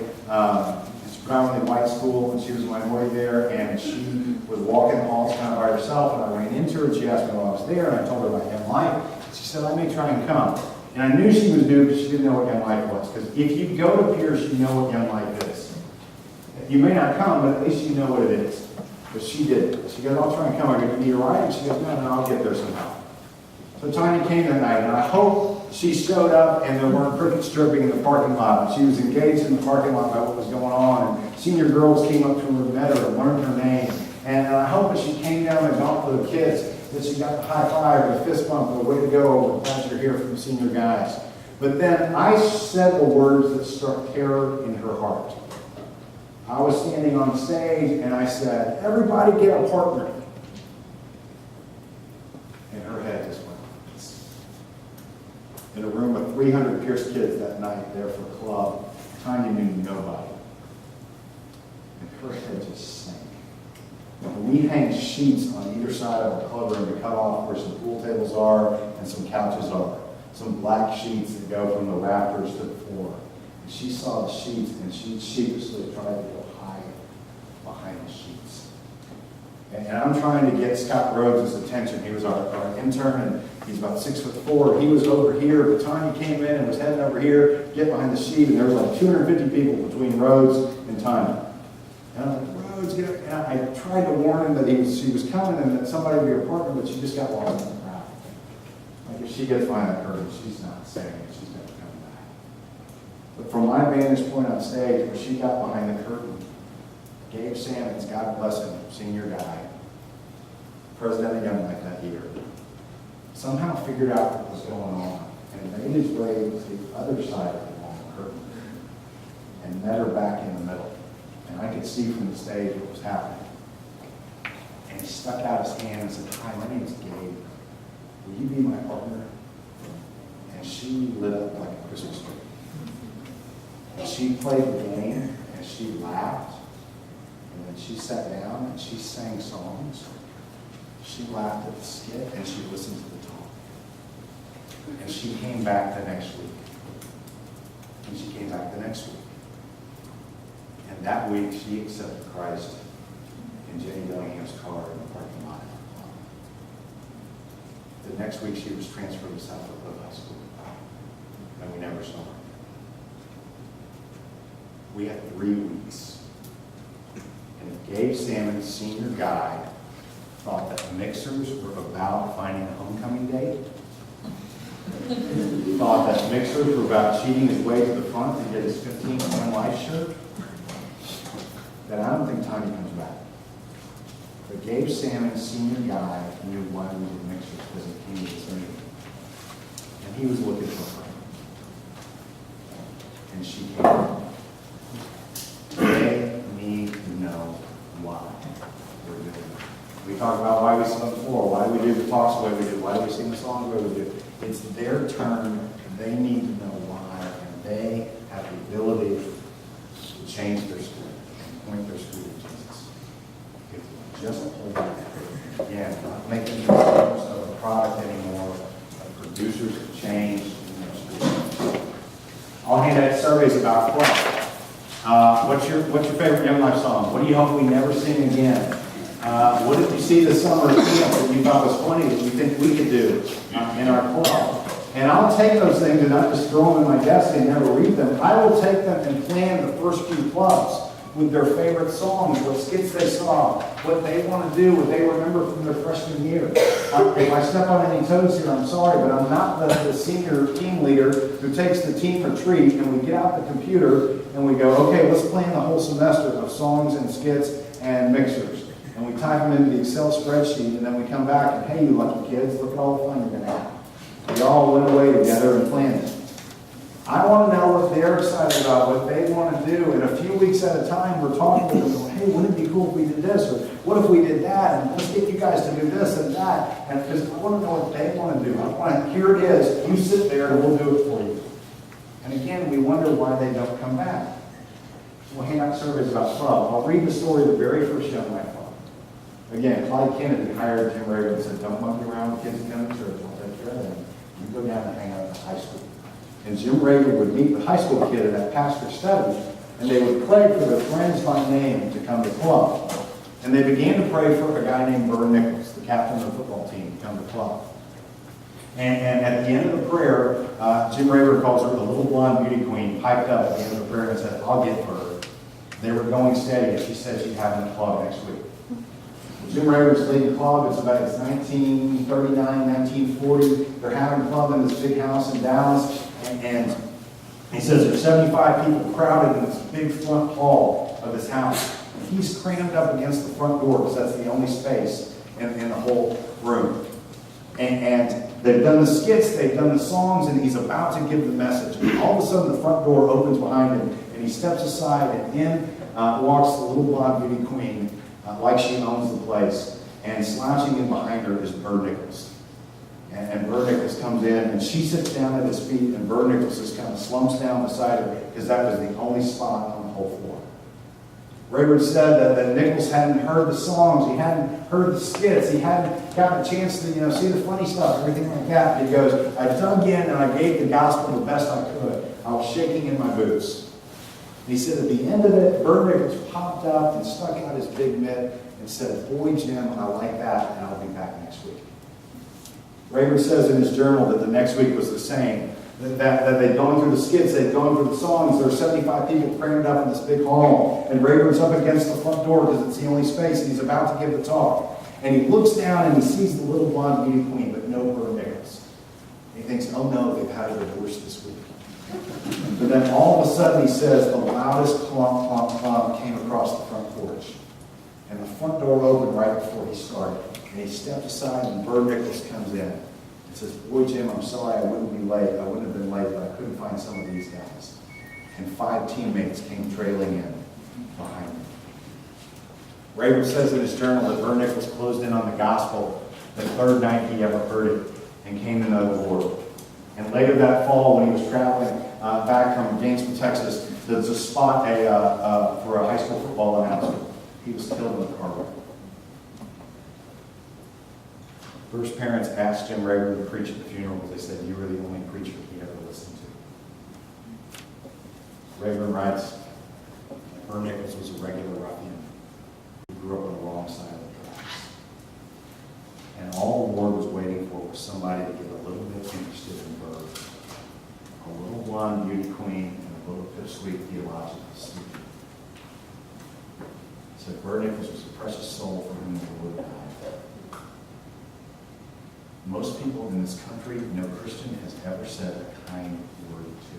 white school, and she was a minority there, and she was walking the halls kind of by herself, and I ran into her, and she asked me while I was there, and I told her about Young Life. She said, I may try and come. And I knew she was new because she didn't know what Young Life was. Because if you go to Pierce, you know what Young Life is. You may not come, but at least you know what it is. But she did. She goes, I'll try and come. I go, you need a ride? And she goes, no, I'll get there somehow. So Tanya came that night, and I hope she showed up and there weren't crickets chirping in the parking lot. She was engaged in the parking lot about what was going on. And senior girls came up to her, met her, and learned her name. And I hope as she came down the gauntlet of kids, that she got the high five or the fist bump or way to go, glad you're here from the senior guys. But then I said the words that struck terror in her heart. I was standing on stage and I said, everybody get a partner. And her head just went. In a room with 300 Pierce kids that night there for a club, Tanya knew nobody. And her head just sank. We hang sheets on either side of a clubroom to cut off where some pool tables are and some couches are. Some black sheets that go from the rafters to the floor. And she saw the sheets and she sheepishly tried to go hide behind the sheets. And I'm trying to get Scott Rhodes' attention. He was our intern and he's about 6'4". He was over here, but Tanya came in and was heading over here, get behind the sheet, and there was like 250 people between Rhodes and Tanya. And I'm like, and I tried to warn him that she was coming and that somebody would be a partner, but she just got lost in the crowd. Like if she gets behind that curtain, she's not saying it, she's going to come back. But from my vantage point on stage, where she got behind the curtain, Gabe Sammons, God bless him, senior guy, president of Young Life that year, somehow figured out what was going on and made his way to the other side of the long curtain and met her back in the middle. And I could see from the stage what was happening. And he stuck out his hand and said, hi, my name is Gabe. Will you be my partner? And she lit up like a Christmas tree. And she played the game, and she laughed. And then she sat down, and she sang songs. She laughed at the skit, and she listened to the talk. And she came back the next week. And she came back the next week. And that week, she accepted Christ in Jenny Bellingham's car in the parking lot. The next week, she was transferred to Southwood Cliff High School. And we never saw her. We had 3 weeks. And if Gabe Salmon, senior guide, thought that mixers were about finding a homecoming date, thought that mixers were about cheating his way to the front to get his 15th Young Life shirt, then I don't think Tanya comes back. But Gabe Salmon, senior guy, knew why we did mixers because he came to this meeting. And he was looking for her. And she came. They need to know why we're doing it. We talk about why we sing the floor, why we do the talks the way we do, why we sing the songs the way we do. It's their turn. They need to know why, and they have the ability to change their school, point their school to Jesus. If we just hold back, again, not making consumers of a product anymore, but producers of change in their schools. I'll hand out surveys about club. What's your favorite Young Life song? What do you hope we never sing again? What did you see this summer camp that you thought was funny that you think we could do in our club? And I'll take those things and not just throw them in my desk and never read them. I will take them and plan the first few clubs with their favorite songs, what skits they saw, what they want to do, what they remember from their freshman year. If I step on any toes here, I'm sorry, but I'm not the senior team leader who takes the team retreat and we get out the computer and we go, okay, let's plan the whole semester of songs and skits and mixers. And we type them into the Excel spreadsheet and then we come back and, hey, you lucky kids, look at all the fun you're going to have. We all went away together and planned it. I want to know what they're excited about, what they want to do. And a few weeks at a time, we're talking to them, going, hey, wouldn't it be cool if we did this? Or what if we did that? And let's get you guys to do this and that. And because I want to know what they want to do. I want to, here it is. You sit there and we'll do it for you. And again, we wonder why they don't come back. We'll hand out surveys about club. I'll read the story of the very first Young Life club. Again, Clyde Kennedy hired Jim Rager and said, don't monkey around with kids who come to church. I'll take care of them. You go down and hang out at the high school. And Jim Rager would meet the high school kid at that pastor's study, and they would pray for their friends by name to come to club. And they began to pray for a guy named Vern Nichols, the captain of the football team, to come to club. And at the end of the prayer, Jim Rager calls her the little blonde beauty queen, piped up at the end of the prayer and said, I'll get her. They were going steady, and she said she'd have in the club next week. Jim Rager's leading club. It's 1939, 1940. They're having club in this big house in Dallas. And he says there's 75 people crowded in this big front hall of his house. And he's crammed up against the front door because that's the only space in the whole room. And they've done the skits, they've done the songs, and he's about to give the message. And all of a sudden the front door opens behind him, and he steps aside, and in walks the little blonde beauty queen, like she owns the place. And slouching in behind her is Vern Nichols. And Vern Nichols comes in, and she sits down at his feet, and Vern Nichols just kind of slumps down beside her, because that was the only spot on the whole floor. Rayward said that Nichols hadn't heard the songs, he hadn't heard the skits, he hadn't gotten a chance to see the funny stuff, everything like that. And he goes, I dug in and I gave the gospel the best I could. I was shaking in my boots. And he said at the end of it, Vern Nichols popped up and stuck out his big mitt and said, boy, Jim, I like that, and I'll be back next week. Rayward says in his journal that the next week was the same. That they'd gone through the skits, they'd gone through the songs. There were 75 people crammed up in this big hall. And Rayward's up against the front door because it's the only space, and he's about to give the talk. And he looks down and he sees the little blonde beauty queen, but no Vern Nichols. He thinks, oh no, they've had a divorce this week. But then all of a sudden he says the loudest clomp, clomp, clomp came across the front porch. And the front door opened right before he started. And he stepped aside and Vern Nichols comes in. And says, boy, Jim, I'm sorry I wouldn't be late. I wouldn't have been late, but I couldn't find some of these guys. And 5 teammates came trailing in behind him. Rayward says in his journal that Vern Nichols closed in on the gospel the 3rd night he ever heard it and came to know the Lord. And later that fall, when he was traveling back from Gainesville, Texas, there's a spot for a high school football announcer. He was killed in a car wreck. First parents asked Jim Rager to preach at the funeral because they said, you were the only preacher he ever listened to. Rager writes, Vern Nichols was a regular ruffian who grew up on the wrong side of the tracks. And all the Lord was waiting for was somebody to get a little bit interested in Vern. A little blonde beauty queen and a little bit of sweet theological sleep. So Vern Nichols was a precious soul for whom the Lord died. Most people in this country, no Christian has ever said a kind word to.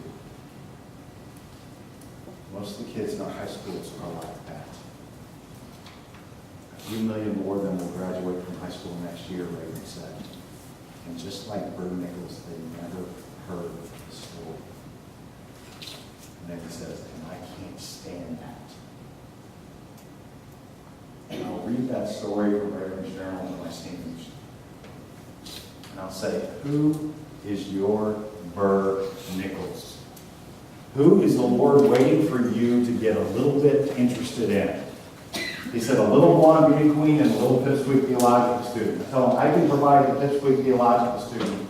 Most of the kids in our high schools are like that. A few million more of them will graduate from high school next year, Raymond said. And just like Vern Nichols, they never heard the story. And then he says, and I can't stand that. And I'll read that story from Raymond's journal to my seniors. And I'll say, who is your Vern Nichols? Who is the Lord waiting for you to get a little bit interested in? He said, a little blonde beauty queen and a little pipsqueak theological student. I told him, I can provide the pipsqueak theological student.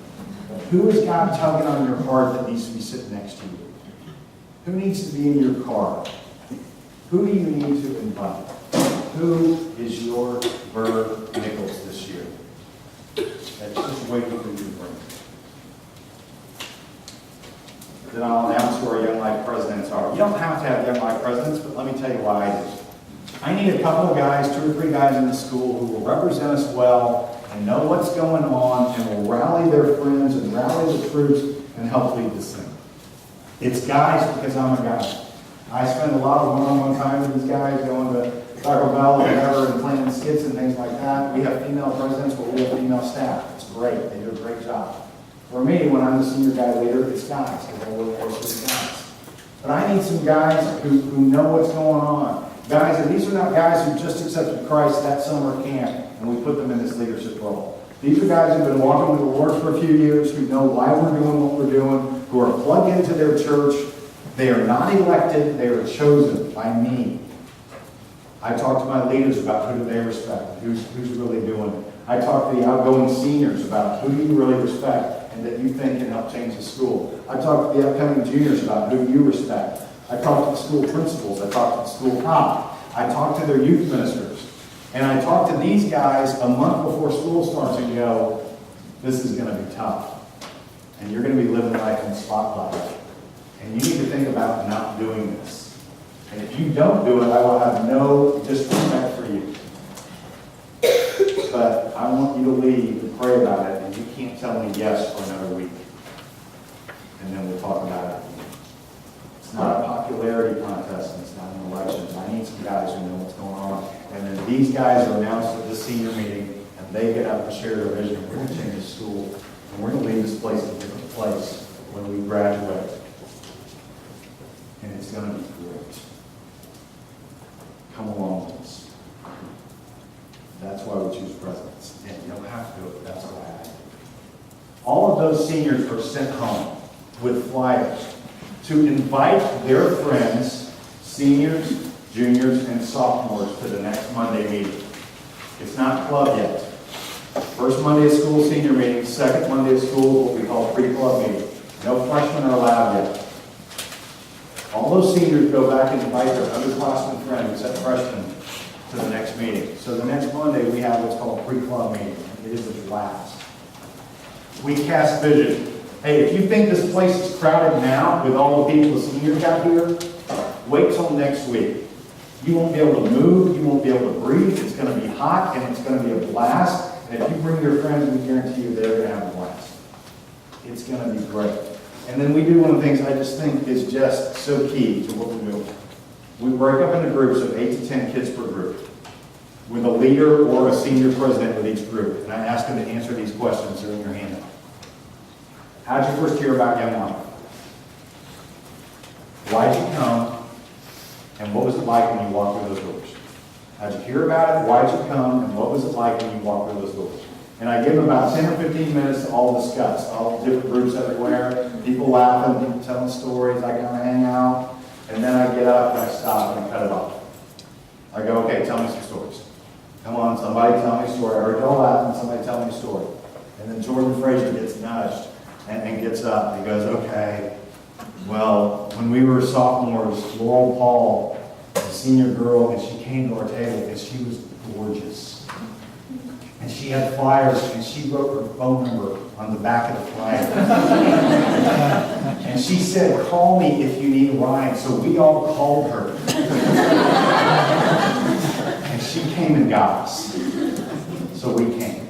But who is God tugging on your heart that needs to be sitting next to you? Who needs to be in your car? Who do you need to invite? Who is your Burr Nichols this year? That's just waiting for you to bring. Then I'll announce who our Young Life presidents are. You don't have to have Young Life presidents, but let me tell you why I do. I need a couple of guys, 2 or 3 guys in the school who will represent us well and know what's going on and will rally their friends and rally the troops and help lead this thing. It's guys because I'm a guy. I spend a lot of one-on-one time with these guys, going to Taco Bell or whatever and planning skits and things like that. We have female presidents, but we have female staff. It's great. They do a great job. For me, when I'm the senior guy leader, it's guys, because I work close with guys. But I need some guys who know what's going on. Guys, and these are not guys who just accepted Christ that summer camp, and we put them in this leadership role. These are guys who have been walking with the Lord for a few years, who know why we're doing what we're doing, who are plugged into their church. They are not elected, they are chosen by me. I talk to my leaders about who do they respect, who's really doing it. I talk to the outgoing seniors about who do you really respect and that you think can help change the school. I talk to the upcoming juniors about who you respect. I talk to the school principals. I talk to the school cop. I talk to their youth ministers. And I talk to these guys a month before school starts and go, this is going to be tough. And you're going to be living life in the spotlight. And you need to think about not doing this. And if you don't do it, I will have no disrespect for you. But I want you to leave and pray about it, and you can't tell me yes for another week. And then we'll talk about it. It's not a popularity contest, and it's not an election. I need some guys who know what's going on. And then these guys are announced at this senior meeting, and they get up and share their vision. We're going to change the school, and we're going to leave this place a different place when we graduate. And it's going to be great. Come along with us. That's why we choose presidents. And you don't have to do it, but that's why I do. All of those seniors are sent home with flyers to invite their friends, seniors, juniors, and sophomores to the next Monday meeting. It's not club yet. First Monday of school, senior meeting. Second Monday of school, what we call pre-club meeting. No freshmen are allowed yet. All those seniors go back and invite their underclassmen friends, except freshmen, to the next meeting. So the next Monday, we have what's called a pre-club meeting. It is a blast. We cast vision. Hey, if you think this place is crowded now with all the people the seniors got here, wait till next week. You won't be able to move. You won't be able to breathe. It's going to be hot, and it's going to be a blast. And if you bring your friends, we guarantee you they're going to have a blast. It's going to be great. And then we do one of the things I just think is just so key to what we're doing. We break up into groups of 8 to 10 kids per group with a leader or a senior president with each group. And I ask them to answer these questions. They're in your handout. How did you first hear about Young Life? Why did you come? And what was it like when you walked through those doors? How did you hear about it? Why did you come? And what was it like when you walked through those doors? And I give them about 10 or 15 minutes to all discuss. All different groups everywhere. People laughing, people telling stories. I kind of hang out. And then I get up and I stop and I cut it off. I go, okay, tell me some stories. Come on, somebody tell me a story. I heard y'all laughing, somebody tell me a story. And then Jordan Fraser gets nudged and gets up. And he goes, okay, well, when we were sophomores, Laurel Paul, a senior girl, and she came to our table and she was gorgeous. And she had flyers and she wrote her phone number on the back of the flyer. And she said, call me if you need a ride. So we all called her. And she came and got us. So we came.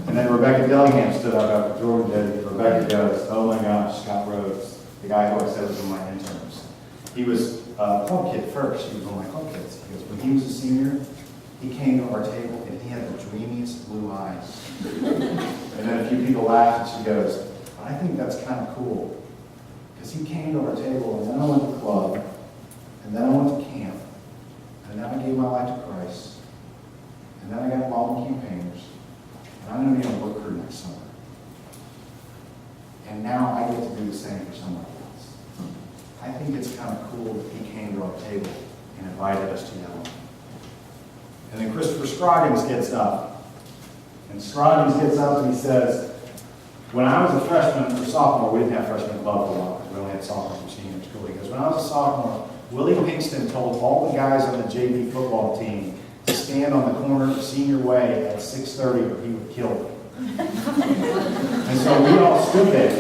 And then Rebecca Dillingham stood up after Jordan did. Rebecca goes, oh my gosh, Scott Rhodes, the guy who I said was one of my interns. He was a club kid first. He was one of my club kids. Because when he was a senior, he came to our table and he had the dreamiest blue eyes. And then a few people laughed and she goes, I think that's kind of cool. Because he came to our table and then I went to club, and then I went to camp, and then I gave my life to Christ, and then I got involved in campaigners, and I'm going to be on work crew next summer. And now I get to do the same for somebody else. I invited us to Yellow. And then Christopher Scroggins gets up. And Scroggins gets up and he says, when I was a freshman or sophomore, we didn't have freshman club for a while, because we only had sophomores and senior school. He goes, when I was a sophomore, Willie Hingston told all the guys on the JV football team to stand on the corner of Senior Way at 6:30 or he would kill them. And so we all stood there.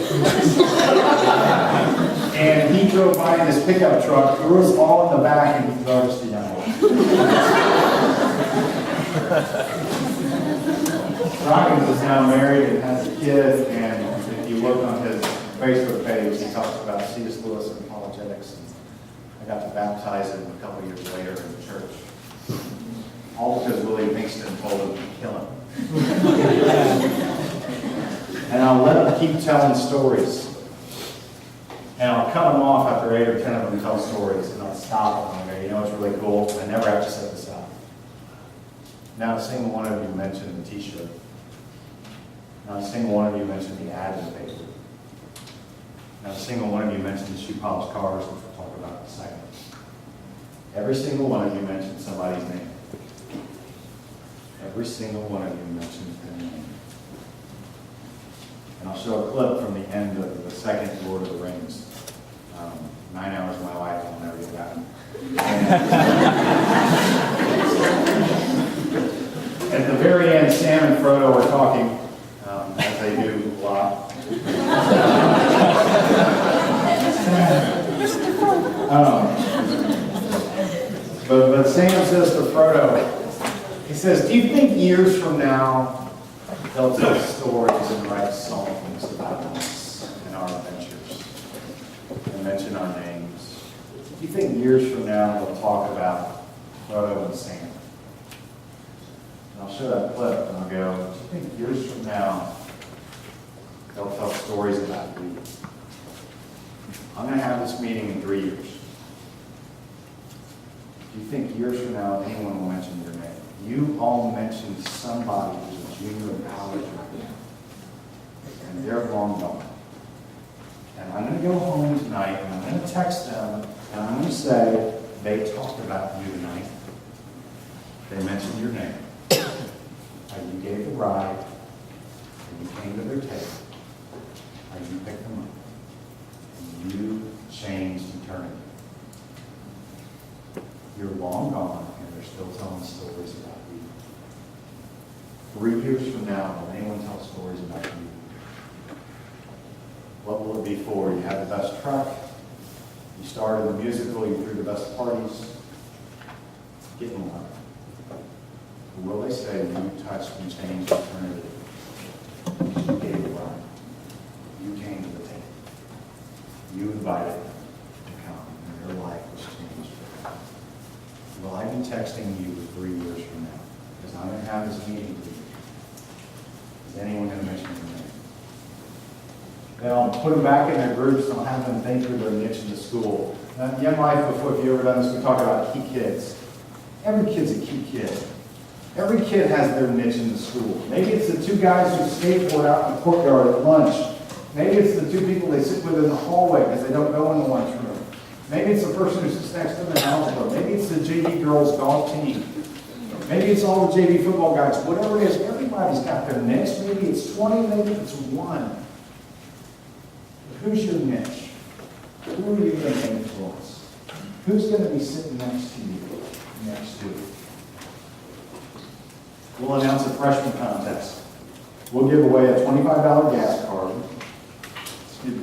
And he drove by in his pickup truck, threw us all in the back, and he drove us to Yellow. Roggins is now married and has a kid, and if you look on his Facebook page, he talks about C.S. Lewis and apologetics. And I got to baptize him a couple years later in the church. All because Willie Hingston told him to kill him. And I'll let him keep telling stories. And I'll cut them off after 8 or 10 of them tell stories, and I'll stop them. You know, it's really cool. I never have to set this up. Not a single one of you mentioned the T-shirt. Not a single one of you mentioned the ad in the paper. Not a single one of you mentioned the shoe polish cars, which we'll talk about in a second. Every single one of you mentioned somebody's name. Every single one of you mentioned their name. And I'll show a clip from the end of the second Lord of the Rings. 9 hours of my life, I'll never get that. At the very end, Sam and Frodo are talking, as they do a lot. But Sam says to Frodo, he says, do you think years from now they'll tell stories and write songs about us and our adventures and mention our names? Do you think years from now they'll talk about Frodo and Sam? And I'll show that clip and I'll go, do you think years from now they'll tell stories about you? I'm going to have this meeting in 3 years. Do you think years from now anyone will mention your name? You all mentioned somebody who's a junior in college right now, and they're long gone. And I'm going to go home tonight, and I'm going to text them, and I'm going to say, they talked about you tonight. They mentioned your name. And you gave the ride, and you came to their table, and you picked them up, and you changed eternity. You're long gone, and they're still telling stories about you. 3 years from now, will anyone tell stories about you? What will it be for? You have the best truck. You started the musical. You threw the best parties. Get in line. Or will they say you touched and changed eternity? You gave the ride. You came to the table. You invited them to come, and their life was changed. Will I be texting you 3 years from now? Because I'm going to have this meeting with you. Is anyone going to mention your name? Then I'll put them back in their groups and I'll have them think through their niche in the school. Young Life, before, if you've ever done this, we talk about key kids. Every kid's a key kid. Every kid has their niche in the school. Maybe it's the 2 guys who skateboard out in the courtyard at lunch. Maybe it's the 2 people they sit with in the hallway because they don't go in the lunchroom. Maybe it's the person who sits next to them in algebra. Maybe it's the JV girls golf team. Maybe it's all the JV football guys. Whatever it is, everybody's got their niche. Maybe it's 20, maybe it's 1. But who's your niche? Who are you going to influence? Who's going to be sitting next to you? Next to you? We'll announce a freshman contest. We'll give away a $25 gas card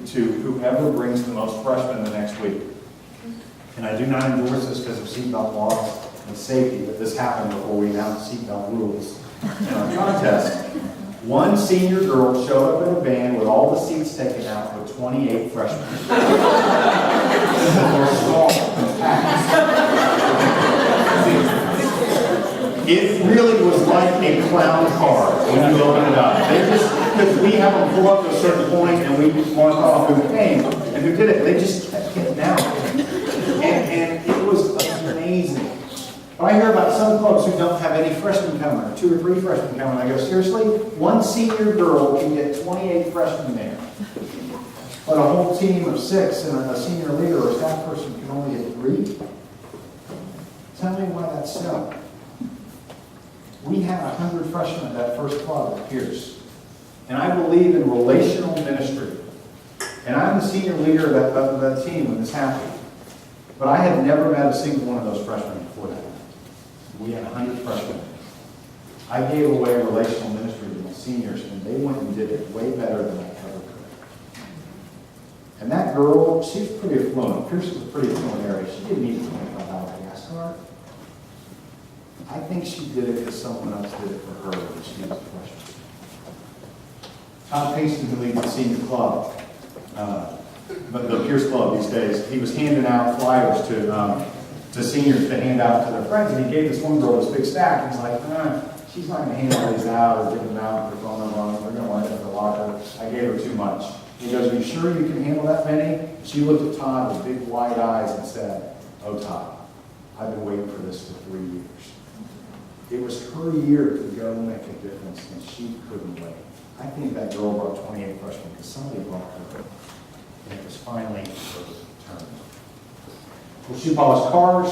to whoever brings the most freshmen the next week. And I do not endorse this because of seatbelt laws and safety, but this happened before we announced seatbelt rules in our contest. One senior girl showed up in a van with all the seats taken out with 28 freshmen. It really was like a clown car when you open it up. They just, because we have them pull up to a certain point and we mark off who came and who did it. They just kept getting out. And it was amazing. But I hear about some clubs who don't have any freshmen coming, or 2 or 3 freshmen coming. I go, seriously? One senior girl can get 28 freshmen there. But a whole team of 6 and a senior leader or staff person can only get 3? Tell me why that's so. We had 100 freshmen at that first club at Pierce. And I believe in relational ministry. And I'm the senior leader of that team when this happened. But I had never met a single one of those freshmen before that. We had 100 freshmen. I gave away relational ministry to my seniors, and they went and did it way better than I ever could. And that girl, she's pretty affluent. Pierce is a pretty affluent area. She didn't need a $25 gas card. I think she did it because someone else did it for her when she was a freshman. Todd Pinkston, who leads the senior club, but the Pierce Club these days, he was handing out flyers to seniors to hand out to their friends, and he gave this one girl this big stack, and he's like, she's not going to hand all these out or give them out for phone number on them. They're going to wind up in the locker. I gave her too much. He goes, are you sure you can handle that many? She looked at Todd with big wide eyes and said, oh, Todd, I've been waiting for this for 3 years. It was her year to go make a difference, and she couldn't wait. I think that girl brought 28 freshmen because somebody brought her. And it was finally her turn. We'll shoe polish cars.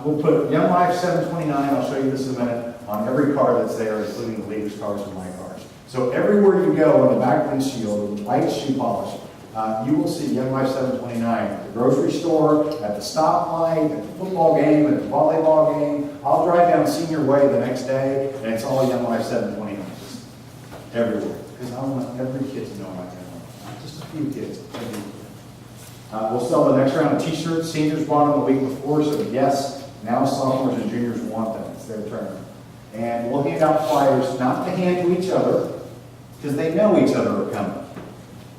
We'll put Young Life 729, I'll show you this in a minute, on every car that's there, including the leaders' cars and my cars. So everywhere you go on the back windshield with white shoe polish, you will see Young Life 729 at the grocery store, at the stoplight, at the football game, at the volleyball game. I'll drive down Senior Way the next day, and it's all Young Life 729. Just everywhere. Because I want every kid to know my family. Not just a few kids, every kid. We'll sell the next round of t-shirts. Seniors bought them the week before, so yes, now sophomores and juniors want them. It's their turn. And we'll hand out flyers, not to hand to each other, because they know each other are coming,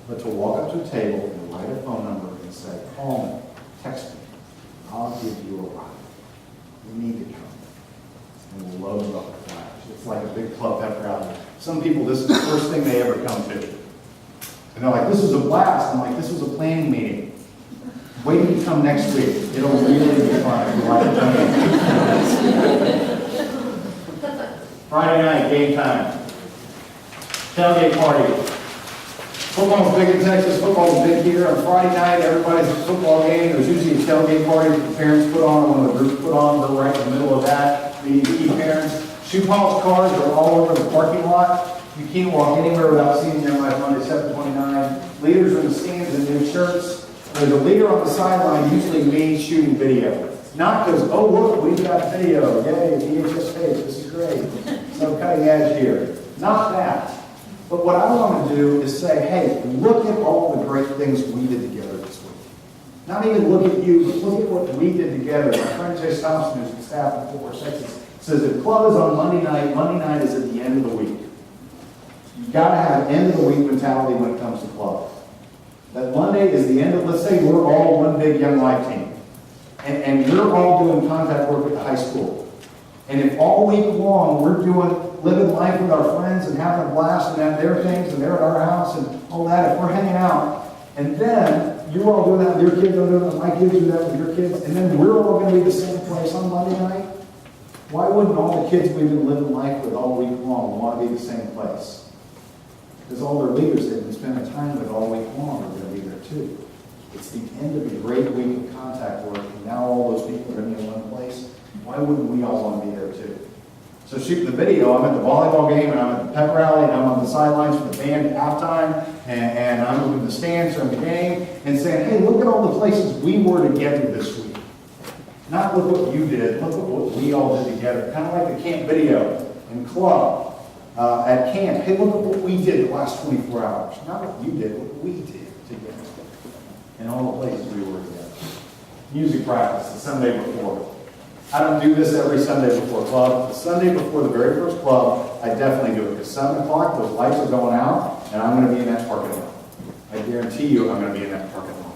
but to walk up to a table and write a phone number and say, call me, text me, I'll give you a ride. You need to come. And we'll load them up with flyers. It's like a big club pep rally. Some people, this is the first thing they ever come to. And they're like, this was a blast. I'm like, this was a planning meeting. Wait till you come next week. It'll really be fun. If you like it. Friday night, game time. Tailgate party. Football's big in Texas. Football's big here. On Friday night, everybody's at the football game. There's usually a tailgate party that the parents put on, one of the groups put on. We're right in the middle of that. We key parents. Shoe polish cars are all over the parking lot. You can't walk anywhere without seeing them like Monday 729. Leaders are in the stands in new shirts. There's a leader on the sideline, usually me shooting video. Not because, oh look, we've got video. Yay, VHS tape, this is great. So cutting edge here. Not that. But what I want to do is say, hey, look at all the great things we did together this week. Not even look at you, but look at what we did together. My friend Jay Thompson, who's the staff in Fort Worth, Texas, says if club is on Monday night is at the end of the week. You've got to have end of the week mentality when it comes to club. That Monday is the end of, let's say we're all one big Young Life team. And we're all doing contact work at the high school. And if all week long we're living life with our friends and having a blast and at their things and they're at our house and all that, if we're hanging out, and then you're all doing that with your kids, I'm doing that with my kids, do that with your kids, and then we're all going to be the same place on Monday night, why wouldn't all the kids we've been living life with all week long want to be the same place? Because all their leaders they've been spending time with all week long are going to be there too. It's the end of a great week of contact work, and now all those people are going to be in one place. Why wouldn't we all want to be there too? So shooting the video, I'm at the volleyball game, and I'm at the pep rally, and I'm on the sidelines for the band at halftime, and I'm looking at the stands during the game, and saying, hey, look at all the places we were together this week. Not look what you did, look at what we all did together. Kind of like the camp video and club. At camp, hey, look at what we did the last 24 hours. Not what you did, what we did together. And all the places we were together. Music practice, the Sunday before. I don't do this every Sunday before club. The Sunday before the very first club, I definitely do it. Because 7 o'clock, those lights are going out, and I'm going to be in that parking lot. I guarantee you I'm going to be in that parking lot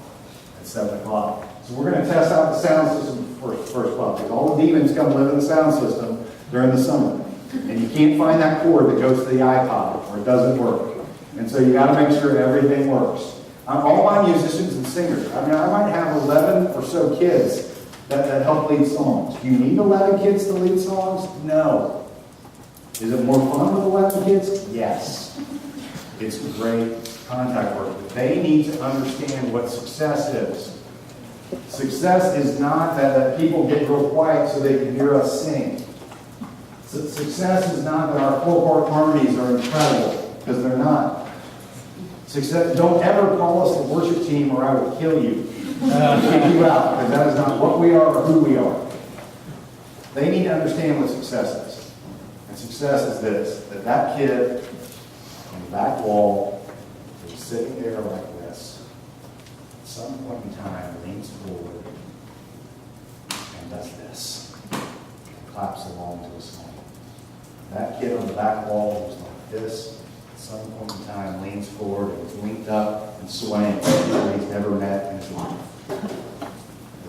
at 7 o'clock. So we're going to test out the sound system first club. Because all the demons come live in the sound system during the summer. And you can't find that cord that goes to the iPod, or it doesn't work. And so you got to make sure everything works. All my musicians and singers, I might have 11 or so kids that help lead songs. Do you need 11 kids to lead songs? No. Is it more fun with 11 kids? Yes. It's great contact work. But they need to understand what success is. Success is not that people get real quiet so they can hear us sing. Success is not that our four-part harmonies are incredible, because they're not. Success, don't ever call us the worship team or I will kill you. Kick you out, because that is not what we are or who we are. They need to understand what success is. And success is this, that kid on the back wall is sitting there like this. At some point in time, leans forward and does this. And claps along to a song. That kid on the back wall was like this. At some point in time, leans forward and is linked up and swaying people he's never met in his life.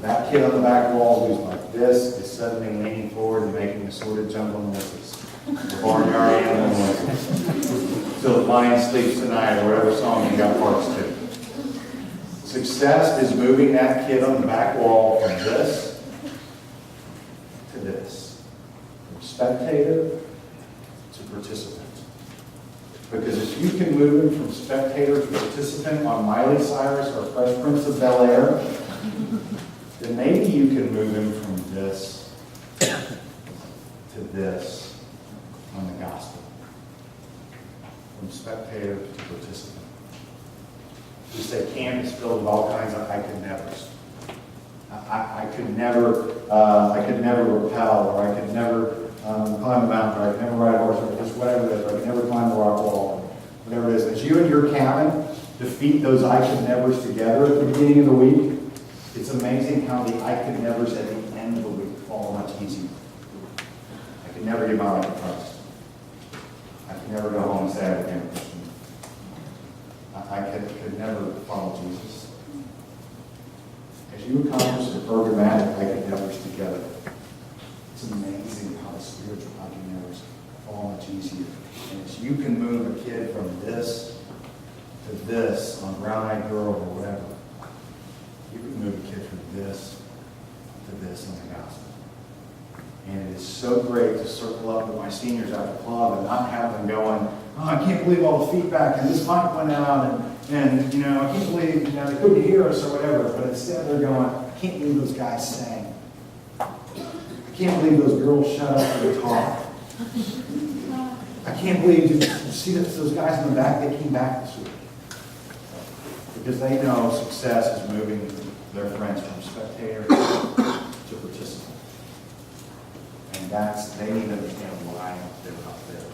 That kid on the back wall who's like this is suddenly leaning forward and making assorted jungle noises. Barnyard animal noises. Till the lion sleeps tonight, or whatever song you got parts to. Success is moving that kid on the back wall from this to this. From spectator to participant. Because if you can move him from spectator to participant on Miley Cyrus or Fresh Prince of Bel-Air, then maybe you can move him from this to this on the gospel. From spectator to participant. You say camp is filled with all kinds of I could nevers. I could never rappel, or I could never climb a mountain, or I could never ride a horse, or just whatever it is, or I could never climb the rock wall, or whatever it is. As you and your cabin defeat those I could nevers together at the beginning of the week, it's amazing how the I could nevers at the end of the week fall much easier. I could never give my life to Christ. I could never go home and say I became a Christian. I could never follow Jesus. As you accomplish the programmatic I could nevers together, it's amazing how the spiritual I could nevers fall much easier. And as you can move a kid from this to this on Brown-Eyed Girl or whatever, you can move a kid from this to this in the gospel. And it is so great to circle up with my seniors at the club and not have them going, oh, I can't believe all the feedback, and this mic went out, and you know, I can't believe they couldn't hear us or whatever. But instead they're going, I can't believe those guys sang. I can't believe those girls shut up and talk. I can't believe you see those guys in the back, they came back this week. Because they know success is moving their friends from spectator to participant. And they need to understand why they're up there.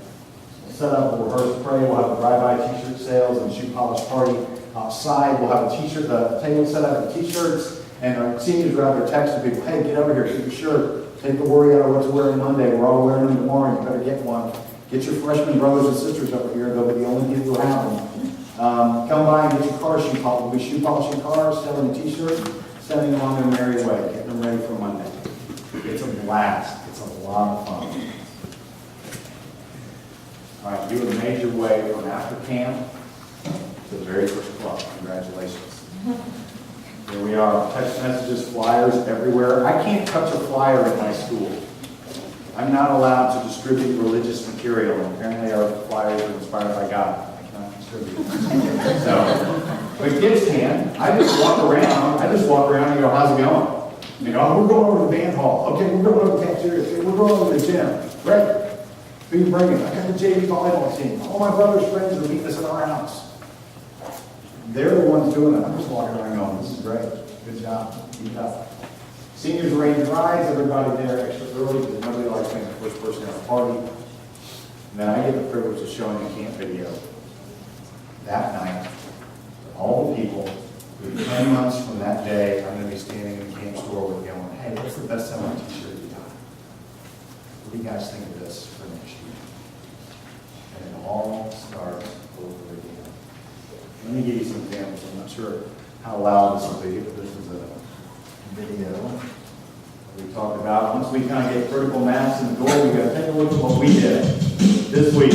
We'll set up a rehearse pray, we'll have a drive-by t-shirt sales and shoe polish party outside. We'll have a t-shirt, the table set up with t-shirts, and our seniors are out there texting people, hey, get over here, get your shirt. Take the worry out of what to wear on Monday. We're all wearing them tomorrow. You better get one. Get your freshman brothers and sisters over here. They'll be the only people who have them. Come by and get your car shoe polished. We'll be shoe polishing cars, selling a t-shirt, sending them on their merry way, getting them ready for Monday. It's a blast. It's a lot of fun. All right, you have made your way from after camp to the very first club. Congratulations. Here we are. Text messages, flyers everywhere. I can't touch a flyer in my school. I'm not allowed to distribute religious material. Apparently our flyers are inspired by God. I cannot distribute them. So, but kids can. I just walk around and go, how's it going? You know, we're going over to the band hall. Okay, we're going over to the cafeteria. Okay, we're going over to the gym. Great. Who you bringing? I got the JV volleyball team. All my brother's friends are meeting us at our house. They're the ones doing it. I'm just walking around going, this is great. Good job. Keep it up. Seniors arrange rides, everybody there extra early because nobody likes being the first person at a party. And then I get the privilege of showing a camp video that night to all the people who 10 months from that day, I'm going to be standing in the camp store with going, hey, what's the best selling t-shirt you got? What do you guys think of this for next year? And it all starts over again. Let me give you some examples. I'm not sure how loud this will be, but this is a video we talked about. Once we kind of get critical mass in the door, we got to take a look at what we did this week.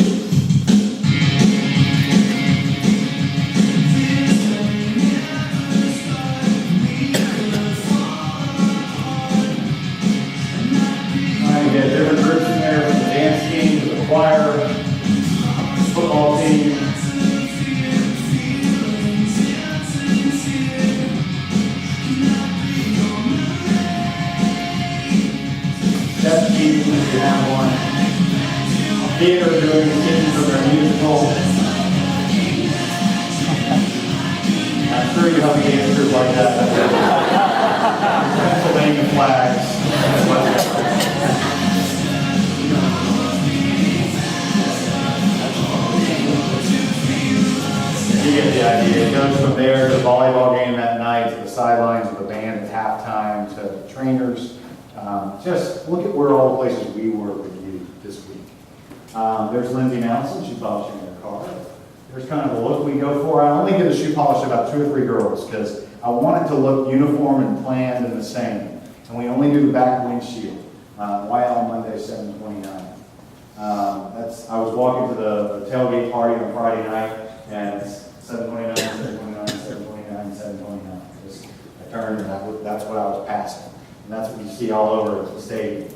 We had different groups in there, from the dance team to the choir, football team. Chef meetings if you have one. Theater doing the scenes of their musical. I'm sure you have dancers like that. Pennsylvania flags. You get the idea. It goes from there to the volleyball game that night, to the sidelines of the band at halftime, to trainers. Just look at where all the places we were with you this week. There's Lindsay Nelson. She's polishing her car. There's kind of a look we go for. I only get a shoe polish to about 2 or 3 girls because I want it to look uniform and planned and the same. And we only do the back windshield. YL Monday, 7/29. I was walking to the tailgate party on Friday night, and it's 7/29, 7/29, 7/29, 7/29. I turned, and that's what I was passing. And that's what you see all over the stadium.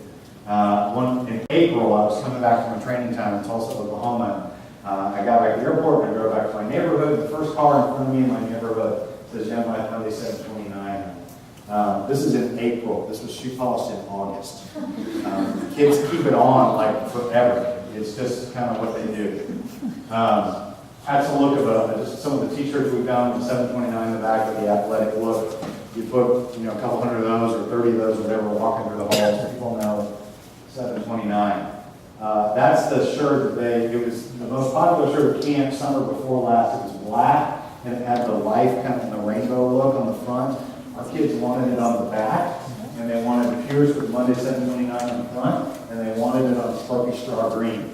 In April, I was coming back from a training time in Tulsa, Oklahoma. I got back to the airport and I drove back to my neighborhood. The first car in front of me in my neighborhood says Young Life Monday 7/29. This is in April. This was shoe polished in August. Kids keep it on like forever. It's just kind of what they do. That's a look of just some of the t-shirts we've done with 7/29 in the back of the athletic look. You put a couple hundred of those or 30 of those, whatever, walking through the halls. People know 7/29. That's the shirt that it was the most popular shirt of camp summer before last. It was black and it had the life kind of in the rainbow look on the front. Our kids wanted it on the back, and they wanted it pierced with Monday 7/29 on the front, and they wanted it on sparky straw green.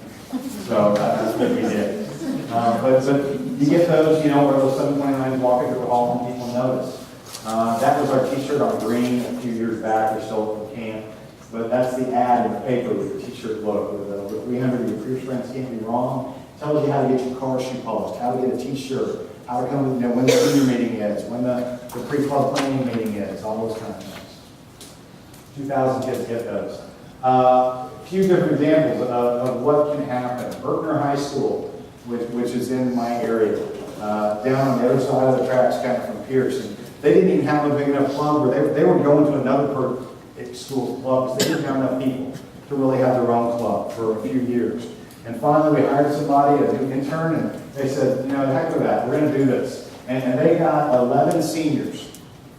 So that's what we did. But you get those, where those 7/29s walking through the hall and people notice. That was our t-shirt on green a few years back. They're still at camp. But that's the ad in the paper with the t-shirt look. With 300 of your career strengths can't be wrong. Tells you how to get your car shoe polished, how to get a t-shirt, how to come, when the senior meeting is, when the pre-club planning meeting is, all those kind of things. 2,000 kids get those. A few different examples of what can happen. Berkner High School, which is in my area, down on the other side of the tracks, kind of from Pearson. They didn't even have a big enough club where they were going to another school's club because they didn't have enough people to really have their own club for a few years. And finally, we hired somebody, a new intern, and they said, heck with that, we're going to do this. And they got 11 seniors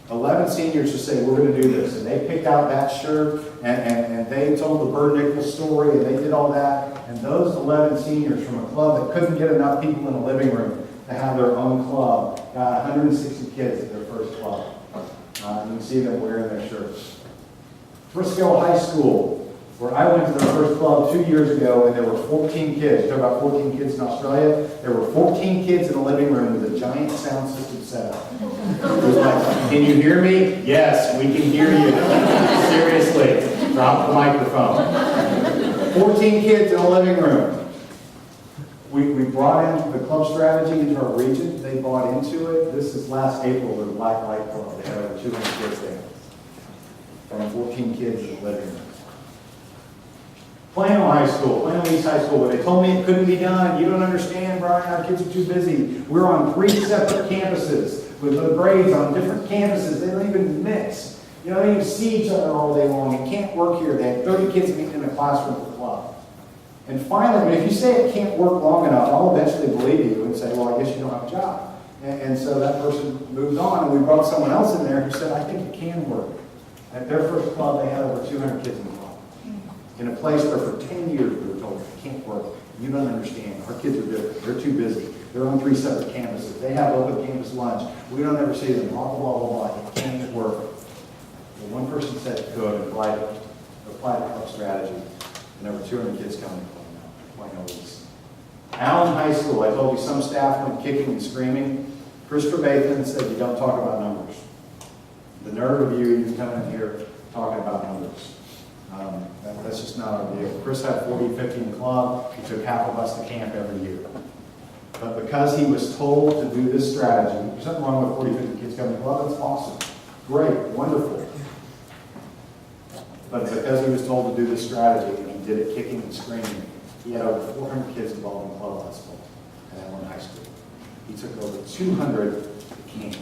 to say, we're going to do this. And they picked out that shirt, and they told the Bird Nichols story, and they did all that. And those 11 seniors from a club that couldn't get enough people in the living room to have their own club got 160 kids at their first club. You can see them wearing their shirts. Frisco High School, where I went to their first club 2 years ago, and there were 14 kids. You talk about 14 kids in Australia. There were 14 kids in a living room with a giant sound system set up. It was like, can you hear me? Yes, we can hear you. Seriously, drop the microphone. 14 kids in a living room. We brought in the club strategy into our region. They bought into it. This is last April with the Black Light Club. They had over 200 kids there. From 14 kids in the living room. Plano High School, Plano East High School, where they told me it couldn't be done. You don't understand, Brian, our kids are too busy. We're on 3 separate campuses with the grades on different campuses. They don't even mix. They don't even see each other all day long. It can't work here. They had 30 kids meeting in a classroom for club. And finally, if you say it can't work long enough, I'll eventually believe you and say, well, I guess you don't have a job. And so that person moved on, and we brought someone else in there who said, I think it can work. At their first club, they had over 200 kids in the club. In a place where for 10 years we were told, it can't work. You don't understand. Our kids are different. They're too busy. They're on 3 separate campuses. They have open campus lunch. We don't ever see them. Blah, blah, blah, blah. It can't work. Well, one person said it could, applied a club strategy, and over 200 kids coming to Plano East. Allen High School, I told you some staff went kicking and screaming. Chris Trevathan said you don't talk about numbers. The nerve of you even coming in here talking about numbers. That's just not our deal. Chris had 40, 50 in the club. He took half of us to camp every year. But because he was told to do this strategy, there's nothing wrong with 40, 50 kids coming to the club. That's awesome. Great. Wonderful. But because he was told to do this strategy, and he did it kicking and screaming, he had over 400 kids involved in club last fall at Allen High School. He took over 200 to camp.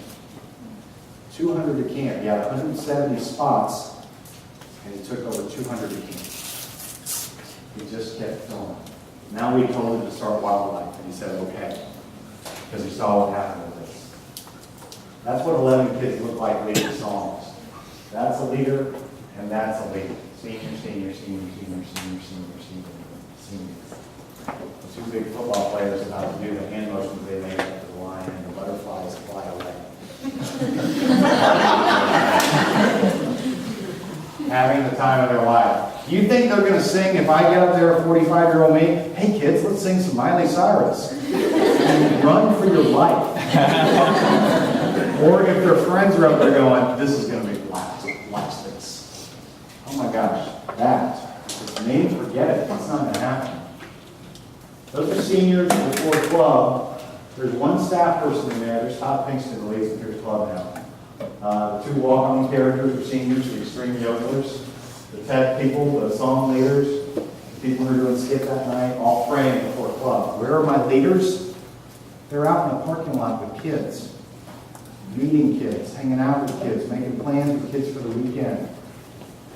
200 to camp. He had 170 spots, and he took over 200 to camp. He just kept going. Now we told him to start wildlife, and he said, okay, because he saw what happened with this. That's what 11 kids look like leading songs. That's a leader, and that's a leader. Senior, senior, senior, senior, senior, senior, senior, senior. The two big football players about to do the hand motions they made up to the line, and the butterflies fly away. Having the time of their life. You think they're going to sing if I get up there, 45-year-old me, hey kids, let's sing some Miley Cyrus. And run for your life. Or if their friends are up there going, this is going to be blast. Watch this. Oh my gosh, that. It's me, forget it. It's not going to happen. Those are seniors before club. There's one staff person in there. There's Todd Pinkston, who leads the Pierce Club now. The two walk-on characters are seniors, the extreme yodelers, the tech people, the song leaders, the people who are doing skit that night, all praying before club. Where are my leaders? They're out in the parking lot with kids, meeting kids, hanging out with kids, making plans with kids for the weekend.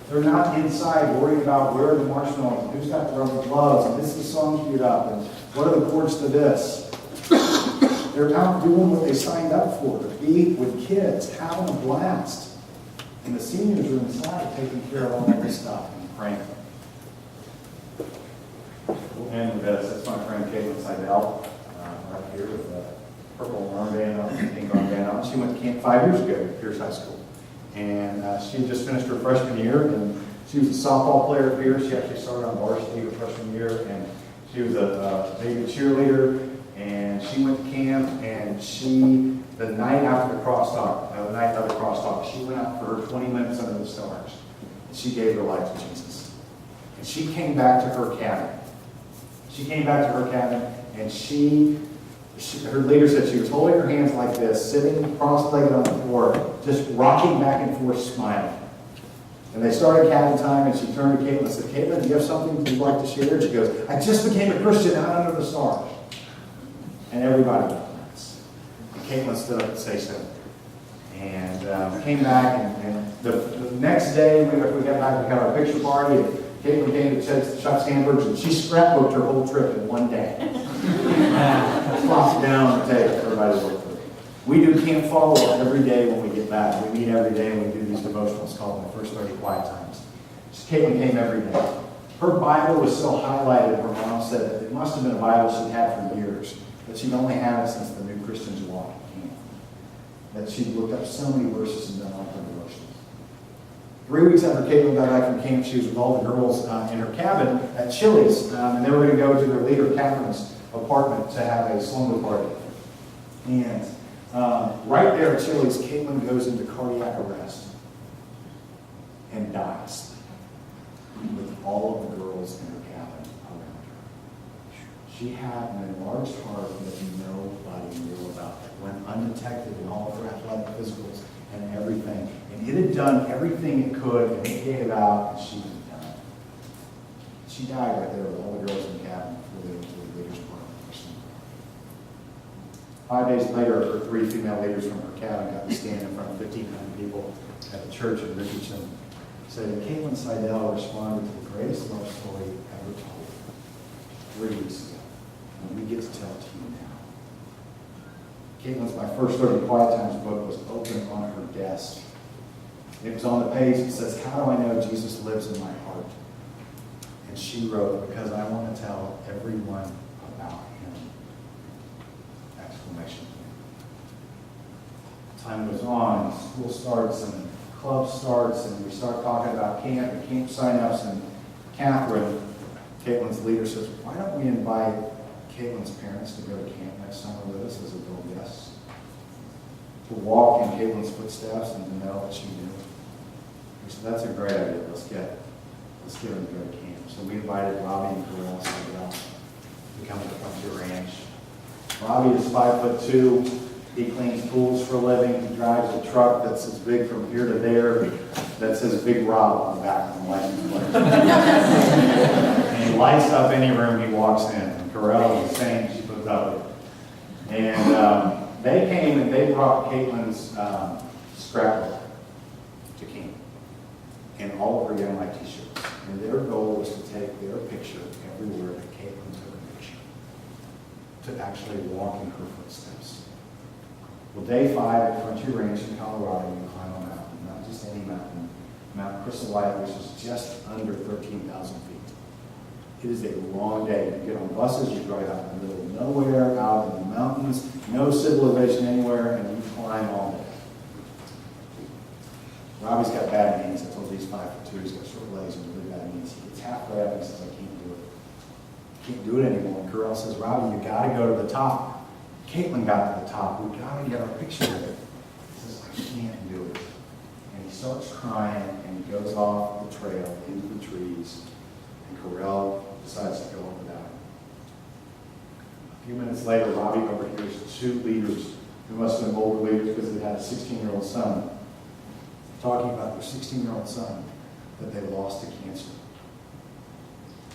They're not inside worrying about where are the marshmallows, and who's got the rubber gloves, and this is song queued up, and what are the chords to this. They're out doing what they signed up for, to be with kids, having a blast. And the seniors are inside taking care of all this stuff and praying. We'll end with this. That's my friend Caitlin Seidel, right here with the purple armband on, pink armband on. She went to camp 5 years ago at Pierce High School. And she had just finished her freshman year, and she was a softball player at Pierce. She actually started on varsity her freshman year, and she was a baby cheerleader. And she went to camp, and the night after the crosstalk, she went out for her 20 minutes under the stars. And she gave her life to Jesus. And she came back to her cabin. And her leader said she was holding her hands like this, sitting cross-legged on the floor, just rocking back and forth, smiling. And they started cabin time, and she turned to Caitlin and said, Caitlin, do you have something you'd like to share? And she goes, I just became a Christian out under the stars. And everybody went nuts. And Caitlin stood up to say so. And came back, and the next day, we got back, we had our picture party, and Caitlin came to Chuck's Hamburgers, and she scrapbooked her whole trip in one day. Flopped it down on the table for everybody to work through. We do camp follow-up every day when we get back. We meet every day, and we do these devotionals called My First 30 Quiet Times. Caitlin came every day. Her Bible was so highlighted, her mom said that it must have been a Bible she'd had for years. That she'd only had it since the New Christians Walk at camp. That she'd looked up so many verses and done all her devotions. 3 weeks after Caitlin got back from camp, she was with all the girls in her cabin at Chili's, and they were going to go to their leader, Catherine's apartment, to have a slumber party. And right there at Chili's, Caitlin goes into cardiac arrest and dies with all of the girls in her cabin around her. She had an enlarged heart that nobody knew about, that went undetected in all of her athletic physicals and everything. And it had done everything it could, and it gave out, and she was done. She died right there with all the girls in the cabin before they went to the leaders' party. 5 days later, her 3 female leaders from her cabin got to stand in front of 1,500 people at the church in Richardson. Said that Caitlin Seidel responded to the greatest love story ever told 3 weeks ago. And we get to tell it to you now. Caitlin's My First 30 Quiet Times book was open on her desk. It was on the page that says, how do I know Jesus lives in my heart? And she wrote, because I want to tell everyone about him. Exclamation point. Time goes on, school starts, and club starts, and we start talking about camp and camp sign-ups, and Catherine, Caitlin's leader, says, why don't we invite Caitlin's parents to go to camp next summer with us as adult guests? To walk in Caitlin's footsteps and to know what she knew. We said, that's a great idea. Let's get them to go to camp. So we invited Robbie and Corral to come to the Frontier Ranch. Robbie is 5'2". He cleans pools for a living. He drives a truck that's as big from here to there that says Big Rob on the back of the license plate. And he lights up any room he walks in. And Corral is the same. She puts up with it. And they came and they brought Caitlin's scrapbook to camp and all of her Young Life t-shirts. And their goal was to take their picture picture everywhere that Caitlin took a picture, to actually walk in her footsteps. Well, day 5 at Frontier Ranch in Colorado, you climb a mountain, not just any mountain, Mount Crystal Light, which is just under 13,000 feet. It is a long day. You get on buses, you drive out in the middle of nowhere, out in the mountains, no civilization anywhere, and you climb all day. Robbie's got bad knees. I told you he's 5'2". He's got short legs and really bad knees. He gets halfway up and says, I can't do it. I can't do it anymore. And Correll says, Robbie, you got to go to the top. Caitlin got to the top. We got to get our picture of it. He says, I can't do it. And he starts crying, and he goes off the trail into the trees. And Correll decides to go on without him. A few minutes later, Robbie overhears 2 leaders, who must have been older leaders because they had a 16-year-old son, talking about their 16-year-old son that they lost to cancer.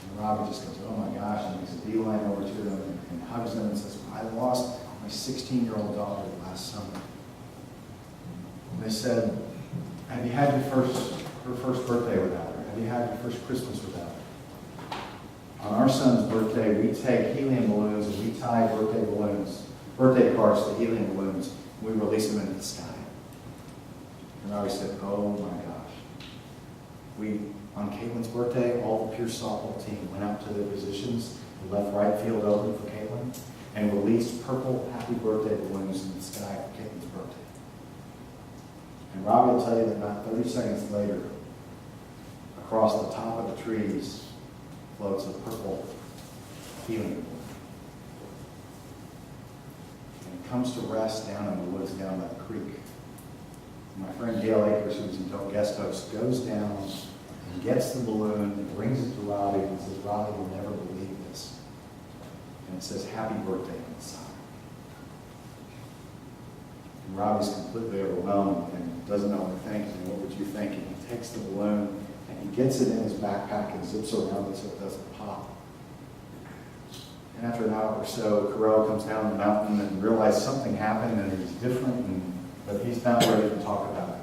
And Robbie just goes, oh my gosh, and makes a beeline over to them and hugs them and says, I lost my 16-year-old daughter last summer. And they said, have you had her first birthday without her? Have you had your first Christmas without her? On our son's birthday, we take helium balloons and we tie birthday cards to helium balloons, and we release them into the sky. And Robbie said, oh my gosh. On Caitlin's birthday, all the Pierce softball team went out to their positions, left right field open for Caitlin, and released purple happy birthday balloons in the sky for Caitlin's birthday. And Robbie will tell you that about 30 seconds later, across the top of the trees floats a purple helium balloon. And it comes to rest down in the woods down by the creek. My friend Gail Akers, who's an adult guest host, goes down and gets the balloon and brings it to Robbie and says, Robbie will never believe this. And it says, happy birthday on the side. And Robbie's completely overwhelmed and doesn't know what to think. And what would you think? And he takes the balloon and he gets it in his backpack and zips around it so it doesn't pop. And after an hour or so, Correll comes down the mountain and realizes something happened and he's different, but he's not ready to talk about it.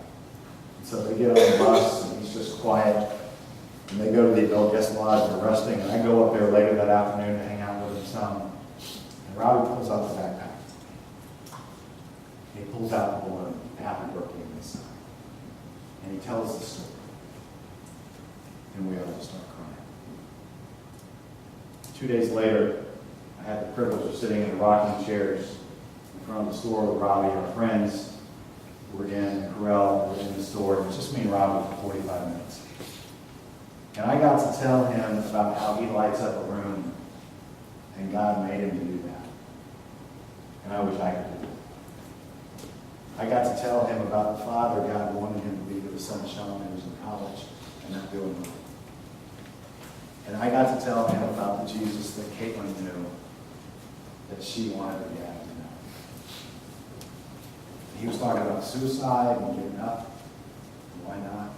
And so they get on the bus and he's just quiet. And they go to the adult guest lodge and they're resting. And I go up there later that afternoon to hang out with him some. And Robbie pulls out the backpack. He pulls out the balloon, happy birthday on the side. And he tells the story. And we all just start crying. 2 days later, I had the privilege of sitting in the rocking chairs in front of the store with Robbie. Our friends were in, Correll were in the store. It was just me and Robbie for 45 minutes. And I got to tell him about how he lights up a room, and God made him to do that. And I wish I could do it. I got to tell him about the father God wanted him to be to his son Sean, who was in college and not doing well. And I got to tell him about the Jesus that Caitlin knew, that she wanted her dad to know. He was talking about suicide and giving up. Why not?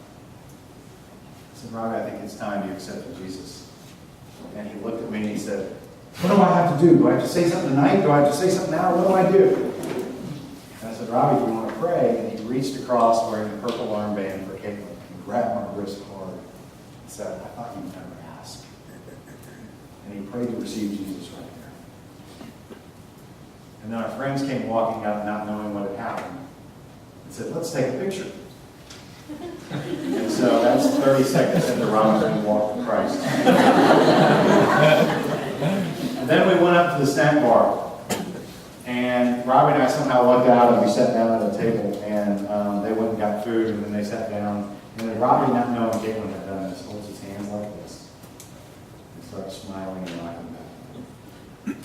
I said, Robbie, I think it's time you accepted Jesus. And he looked at me and he said, what do I have to do? Do I have to say something tonight? Do I have to say something now? What do I do? And I said, Robbie, do you want to pray? And he reached across wearing a purple armband for Caitlin and grabbed my wrist hard and said, I thought you'd never ask. And he prayed to receive Jesus right there. And then our friends came walking up not knowing what had happened and said, let's take a picture. And so that's 30 seconds into Robin's walk with Christ. And then we went up to the snack bar. And Robbie and I somehow lucked out and we sat down at a table and they went and got food and then they sat down. And then Robbie, not knowing Caitlin had done this, holds his hands like this and starts smiling and laughing back.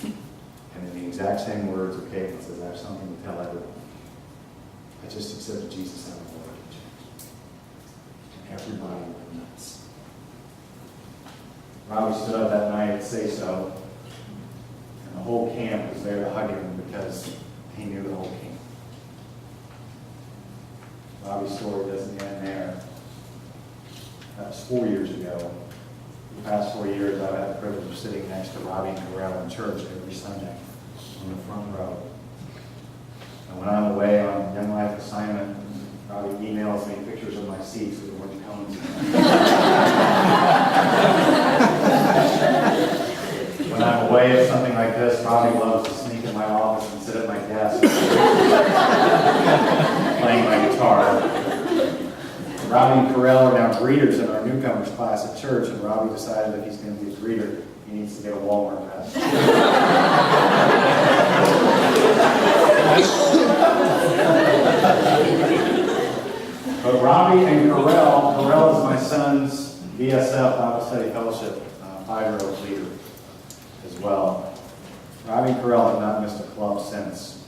And in the exact same words of Caitlin says, I have something to tell everyone. I just accepted Jesus out of the Lord. And everybody went nuts. Robbie stood up that night at Say So, and the whole camp was there to hug him because he knew the whole camp. Robbie's story doesn't end there. That was 4 years ago. The past 4 years, I've had the privilege of sitting next to Robbie and Correll in church every Sunday on the front row. And when I'm away on Young Life assignment, Robbie emails me pictures of my seats with orange cones in them. way of something like this, Robbie loves to sneak in my office and sit at my desk playing my guitar. Robbie and Carell are now greeters in our newcomers class at church, and Robbie decided that he's going to be a greeter. He needs to get a Walmart pass. But Robbie and Carell is my son's BSF Bible Study Fellowship 5-year-old leader as well. Robbie and Carell have not missed a club since.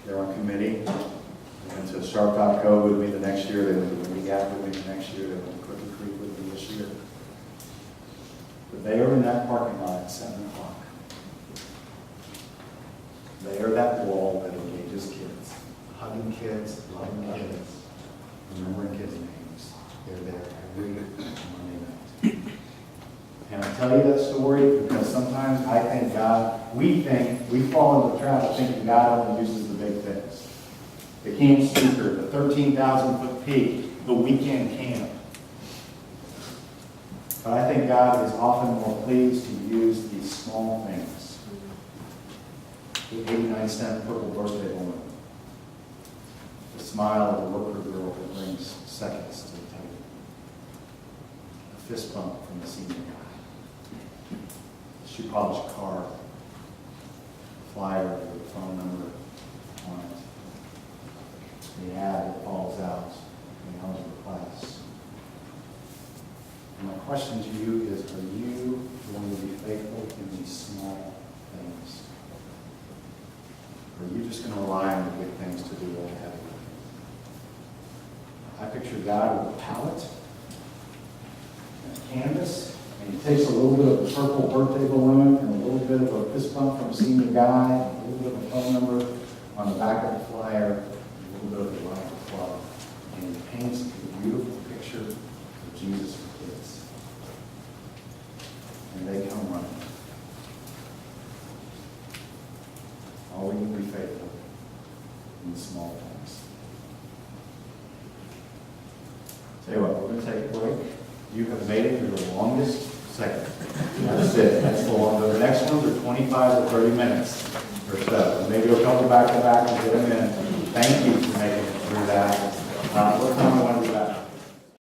They're on committee. They went to Sharp Top Cove with me the next year. They went to Windy Gap with me the next year. They went to Cookie Creek with me this year. But they are in that parking lot at 7 o'clock. They are that wall that engages kids. Hugging kids, loving kids, remembering kids' names. They're there every Monday night. And I tell you that story because sometimes I think we fall into the trap of thinking God only uses the big things. The camp speaker, the 13,000-foot peak, the weekend camp. But I think God is often more pleased to use these small things. The 89-cent purple birthday balloon. The smile of the worker girl that brings seconds to the table. A fist bump from the senior guy. A shoe polished card. A flyer with a phone number on it. The ad that falls out in the algebra class. And my question to you is, are you going to be faithful in these small things? Or are you just going to rely on the big things to do what heavy? I picture God with a palette and a canvas, and he takes a little bit of a purple birthday balloon and a little bit of a fist bump from a senior guy, and a little bit of a phone number on the back of the flyer, a little bit of the life of the club, and he paints a beautiful picture of Jesus for kids. And they come running. Are we going to be faithful in the small things? Tell you what, we're going to take a break. You have made it through the longest segment. That's it. That's the long. The next ones are 25 to 30 minutes or so. Maybe a couple back to back and get them in. Thank you for making it through that. What time do I want to be back?